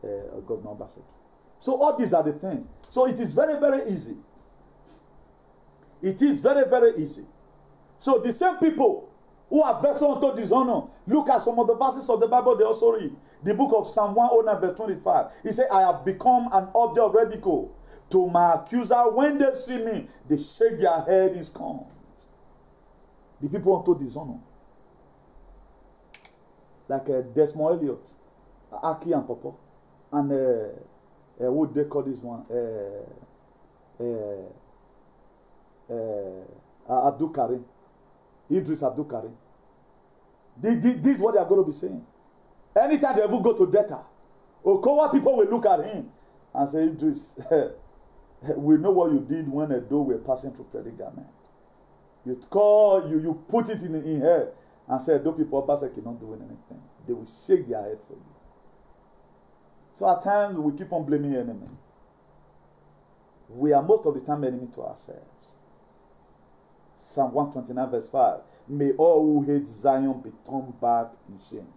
Governor Obaseki. So all these are the things. So it is very, very easy. It is very, very easy. So the same people who are vessel unto dishonor, look at some of the verses of the Bible they also read. The book of Psalm 109 verse 25. He said, I have become an object of ridicule to my accuser. When they see me, they shake their head in scorn. The people unto dishonor. Like Desmond Elliott, Aki and Popo, and what they call this one? Abdul Karim. Idris Abdul Karim. This is what they are going to be saying. Anytime they ever go to data, Okowa people will look at him and say, Idris, we know what you did when a door were passing through credit garment. You put it in here and say, those people are not doing anything. They will shake their head for you. So at times we keep on blaming the enemy. We are most of the time enemy to ourselves. Psalm 129 verse 5. May all who hate Zion be turned back in shame.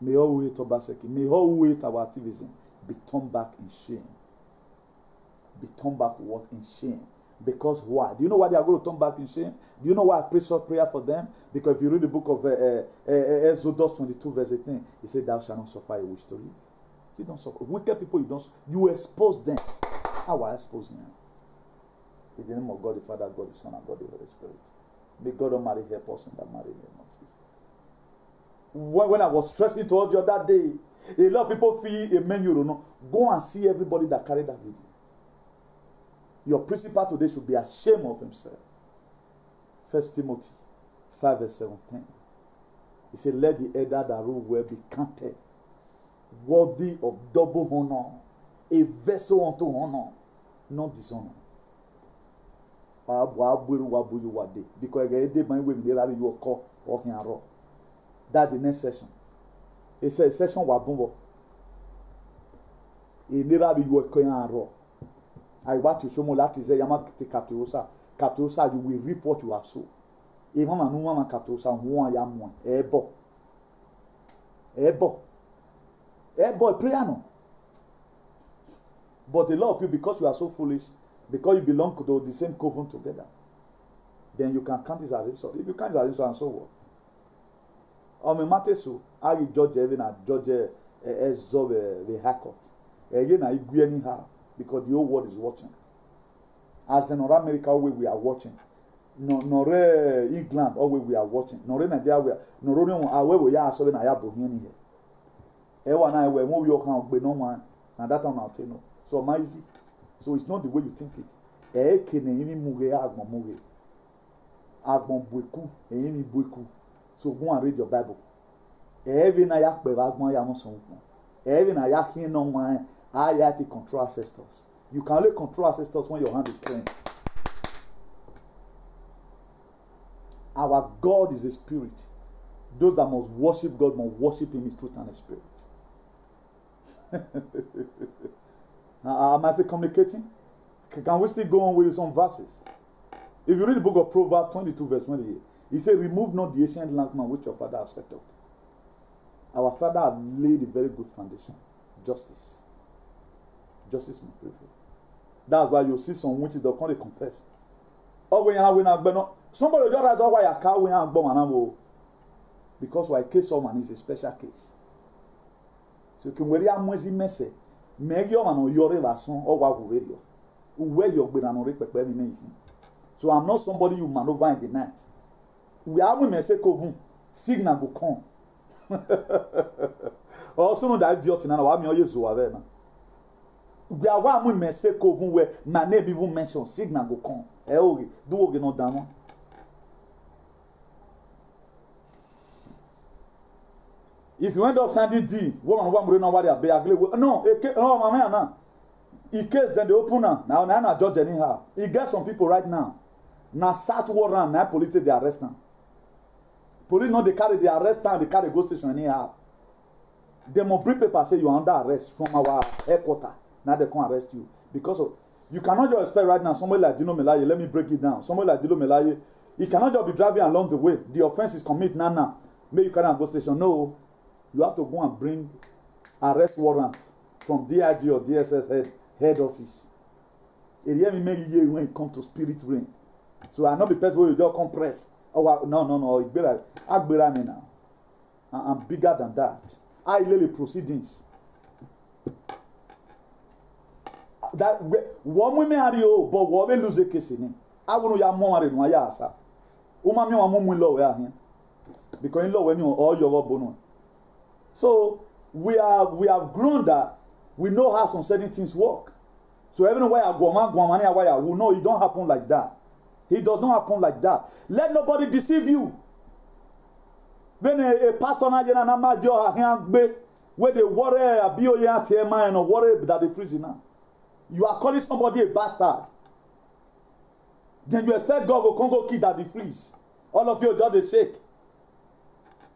May all who hate Obaseki, may all who hate our activism be turned back in shame. Be turned back what? In shame. Because why? Do you know why they are going to turn back in shame? Do you know why I pray short prayer for them? Because if you read the book of Exodus 22 verse 18, he said, thou shalt not suffer a wish to live. You don't suffer. Wicked people, you expose them. How I expose them? In the name of God the Father, God the Son, and God the Holy Spirit. May God Almighty help us in that mighty name of Jesus. When I was stressing towards you that day, a lot of people feel a menu, you know. Go and see everybody that carried that video. Your principal today should be ashamed of himself. 1 Timothy 5 verse 17. He said, let the elder that rule well be counted worthy of double honor, a vessel unto honor, not dishonor. Because that's the next session. It says session wa bumbo. I want to show more that is a Yama Kaptosa. Kaptosa, you will reap what you have sown. If Mama no Mama Kaptosa, one yam one. Ebo. Prayer no. But a lot of you, because you are so foolish, because you belong to the same coven together, then you can count this as a result. If you count it as a result, and so what? Matesu, I judge even at Judge Ezove the Hackot. Again, I agree anyhow. Because the whole world is watching. As in North America, where we are watching. Nor England, where we are watching. Nor Nigeria, where we are so I have Bohemian here. Everyone I were more your count, but no one, and that one I'll tell you. So easy. So it's not the way you think it. So go and read your Bible. Every night, every night, no one. I have to control ancestors. You can only control ancestors when your hand is clean. Our God is a spirit. Those that must worship God must worship Him in truth and in spirit. Am I still communicating? Can we still go on with some verses? If you read the book of Proverbs 22 verse 28, he said, remove not the ancient landmark which your father has set up. Our father has laid a very good foundation. Justice. Justice must prevail. That's why you see some witches that can't confess. Oh, when you somebody just ask why a car when you because why case someone is a special case. So you can wear your messy. Make your man or your relation or what will you? Where your good and repeat baby making. So I'm not somebody you maneuver in the night. We are women say coven signal go come. Also know that idiot na wa me oyezu wa be na. We are one women say coven where my name even mention signal go come. Do oge no down. If you end up sending D, one bring on what they are no, mama na. In case then they open now na judge anyhow. He get some people right now. Na search warrant na police they arrest them. Police not they carry the arrest and they carry go station anyhow. They must bring paper say you are under arrest from our headquarters. Now they can't arrest you because of you cannot just expect right now somebody like Dino Melaye. Let me break it down. Somebody like Dino Melaye, he cannot just be driving along the way. The offense is committed now. May you carry go station. No, you have to go and bring arrest warrant from DIG or DSS head office. It hear me many years when it comes to spirit realm. So I not be person where you just compress. Oh no. Agbera me now. I'm bigger than that. I lay proceedings. That one women are you, but what we lose a case in. I will ya more in my yasa. Uma me one woman low here. Because in law when you all your bono. So we have grown that we know how some certain things work. So everywhere I go, man, we know it don't happen like that. It does not happen like that. Let nobody deceive you. When a pastor where they worry and worry that they freeze now. You are calling somebody a bastard. Then you expect God will come go kill that they freeze. All of you just they shake.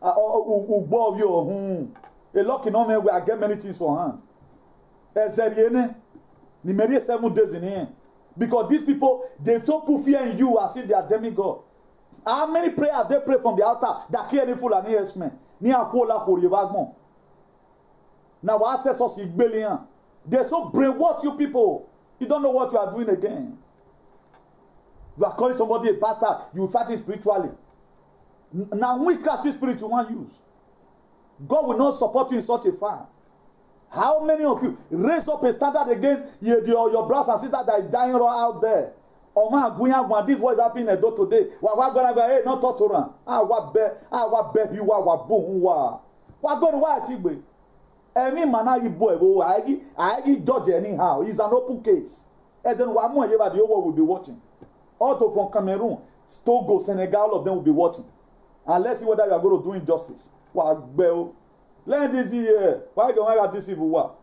Of you, a lucky no man where I get many things for hand. Ni 7 days in here. Because these people, they so put fear in you as if they are demigod. How many prayers they pray from the altar that care any fool and yes man? Ni akola koribagmo. Now access us igbilian. They so brainwash you people. You don't know what you are doing again. You are calling somebody a bastard. You fight it spiritually. Now we craft this spirit you want to use. God will not support you in such a fire. How many of you raise up a standard against your brothers and sisters that is dying out there? Oh man, this was happening in Edo today. Hey, not Totoran. What bet you are boom. What going to any man you boy, I judge anyhow. It's an open case. And then one more year, the over will be watching. Auto from Cameroon, Togo, Senegal, all of them will be watching. And let's see whether you are going to do injustice. Learn this year. Why do I have this evil war?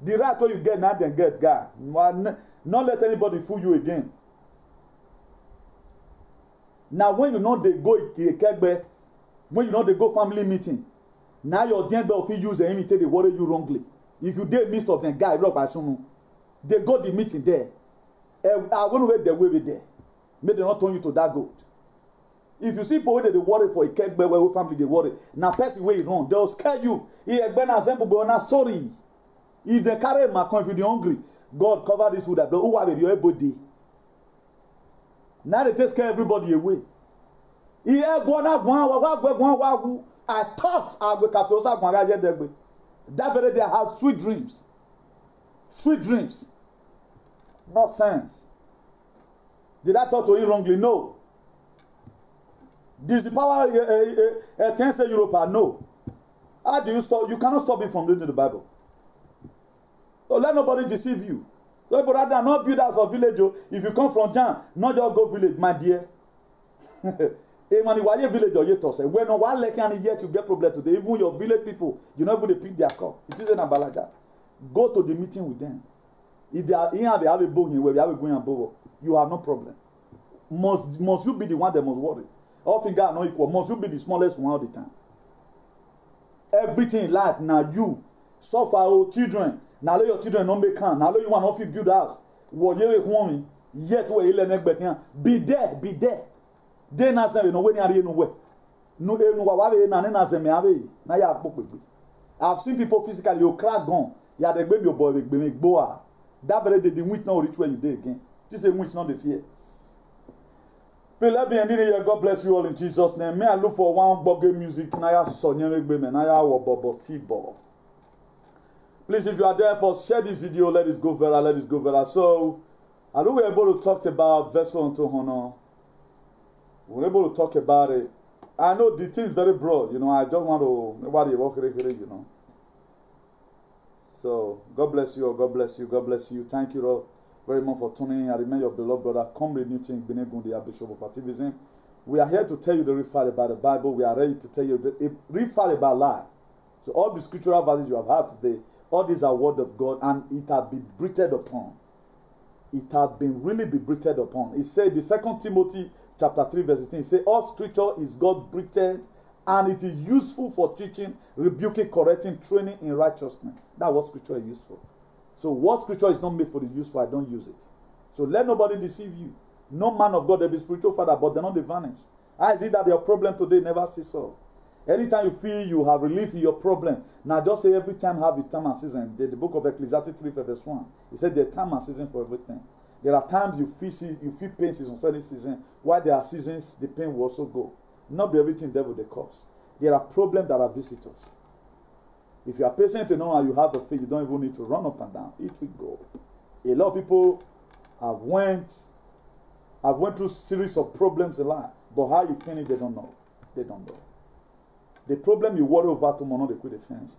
The right way you get now, then get guy. Not let anybody fool you again. Now, when you know they go Kegbe, when you know they go family meeting, now your gender of use and imitate they worry you wrongly. If you did midst of them guy, rock assume they go the meeting there. I won't wait the way with there. May they not turn you to that goat. If you see people that they worry for a Kegbe where family they worry, now person way is wrong, they'll scare you. If a story. If they carry my coin, if you're hungry, God cover this food that who have your body. Now they take care everybody away. I thought I would that very day I have sweet dreams. Sweet dreams. Nonsense. Did I talk to you wrongly? No. This is the power of Europe. No. How do you stop? You cannot stop me from reading the Bible. So let nobody deceive you. So rather not build as a village. If you come from Jan, not just go village, my dear. Village or yet say when one like and yet you get problem today. Even your village people, you know, they pick their cup. It isn't a balaga. Go to the meeting with them. If they are here, they have a bow here where they have a going above. You have no problem. Must you be the one that must worry? All things are not equal. Must you be the smallest one all the time? Everything in life now you suffer our children. Now let your children not make can. Now let you want to build house. What you want yet where you learn be there, be there. They na say no when you are nowhere. No wawe na na say me ave na ya pokpegbe. I've seen people physically you crack gun. Ya de gbe mi obo gbe mi gbo. That very day the witch not reach where you dey again. This is witch not the fear. Please let me end here. God bless you all in Jesus' name. May I look for one buggy music. Na ya sonye gbe me na ya wo bobo tibo. Please, if you are there, please share this video. Let it go viral. Let it go viral. So, I know we're able to talk about vessel unto honor. We're able to talk about it. I know the thing is very broad. You know, I don't want to nobody walk it. You know. So, God bless you. God bless you. God bless you. Thank you all very much for tuning in. I remain your beloved brother. Come renew things. Benegun, the Bishop of Activism. We are here to tell you the real fact about the Bible. We are ready to tell you the real fact about life. So, all the scriptural verses you have heard today. All these are word of God, and it has been breathed upon. It has been really breathed upon. It said, the 2 Timothy chapter 3 verse 18, it says, all scripture is God breathed And it is useful for teaching, rebuking, correcting, training in righteousness. That's what scripture is used for. So what scripture is not made for the use for, I don't use it. So let nobody deceive you. No man of God, they be spiritual father, but they're not they vanish. How is it that your problem today never cease solved? Anytime you feel you have relief in your problem, now just say every time have a time and season. The book of Ecclesiastes 3 verse 1. It said there's time and season for everything. There are times you feel pain in certain season, while there are seasons the pain will also go. Not be everything devil the cause. There are problems that are visitors. If you are patient enough and you have the faith, you don't even need to run up and down. It will go. A lot of people have went through series of problems in life, but how you finish, they don't know. They don't know. The problem you worry over tomorrow, they could finish.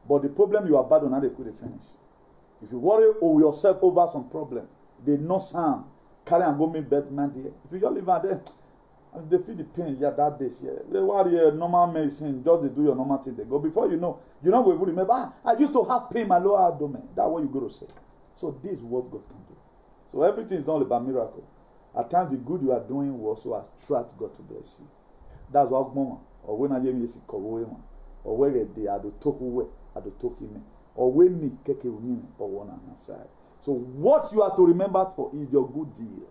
But the problem you abandon, now they could finish. If you worry over yourself over some problem, they know sound. Carry and go make bed man there. If you just live out there, and they feel the pain, yeah, that day, yeah. They worry normal medicine, just they do your normal thing, they go. Before you know, you're not going to remember, I used to have pain in my lower abdomen. That's what you go to say. So this is what God can do. So everything is not about miracle. At times the good you are doing will also attract God to bless you. That's what moment. Or when I hear me say or where they are the talk away, are the talking, or when me keke unime or one on side. So what you are to remember for is your good deal.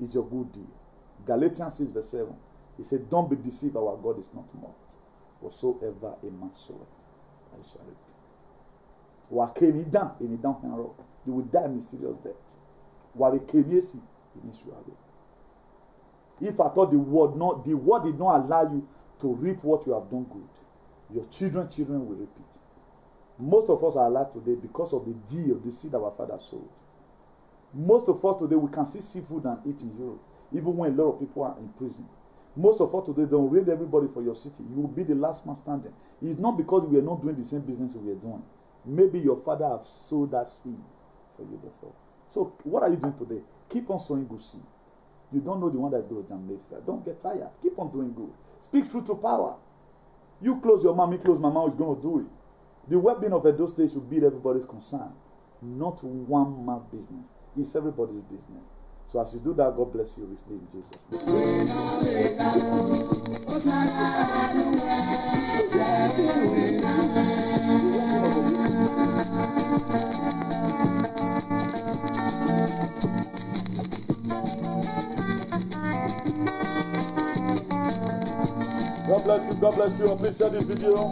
Is your good deal. Galatians 6 verse 7. He said, don't be deceived, our God is not mocked. Whatsoever a man soweth, I shall reap. You will die a mysterious death. If I thought the word did not allow you to reap what you have done good, your children will reap it. Most of us are alive today because of the deal, the seed our father sowed. Most of us today, we can see seafood and eat in Europe, even when a lot of people are in prison. Most of us today, don't raid everybody for your city. You will be the last man standing. It's not because we are not doing the same business we are doing. Maybe your father have sowed that seed for you before. So what are you doing today? Keep on sowing good seed. You don't know the one that is going to germinate that. Don't get tired. Keep on doing good. Speak truth to power. You close your mouth, me close my mouth, is going to do it. The well-being of Edo State should be everybody's concern. Not one man business. It's everybody's business. So as you do that, God bless you richly in Jesus' name. God bless you. God bless you. Please share this video.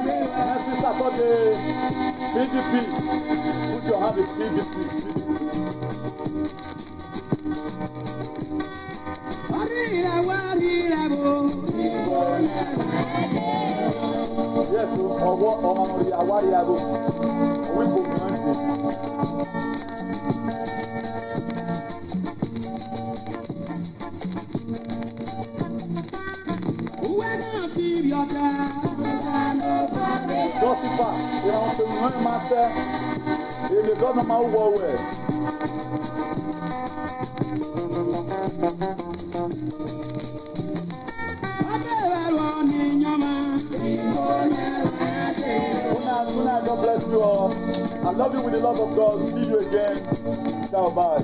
Next Saturday, PDP. Put your hand in PDP. Yes, Gossiper, you know, to know myself, if you don't know my word. God bless you all. I love you with the love of God. See you again. Ciao, bye.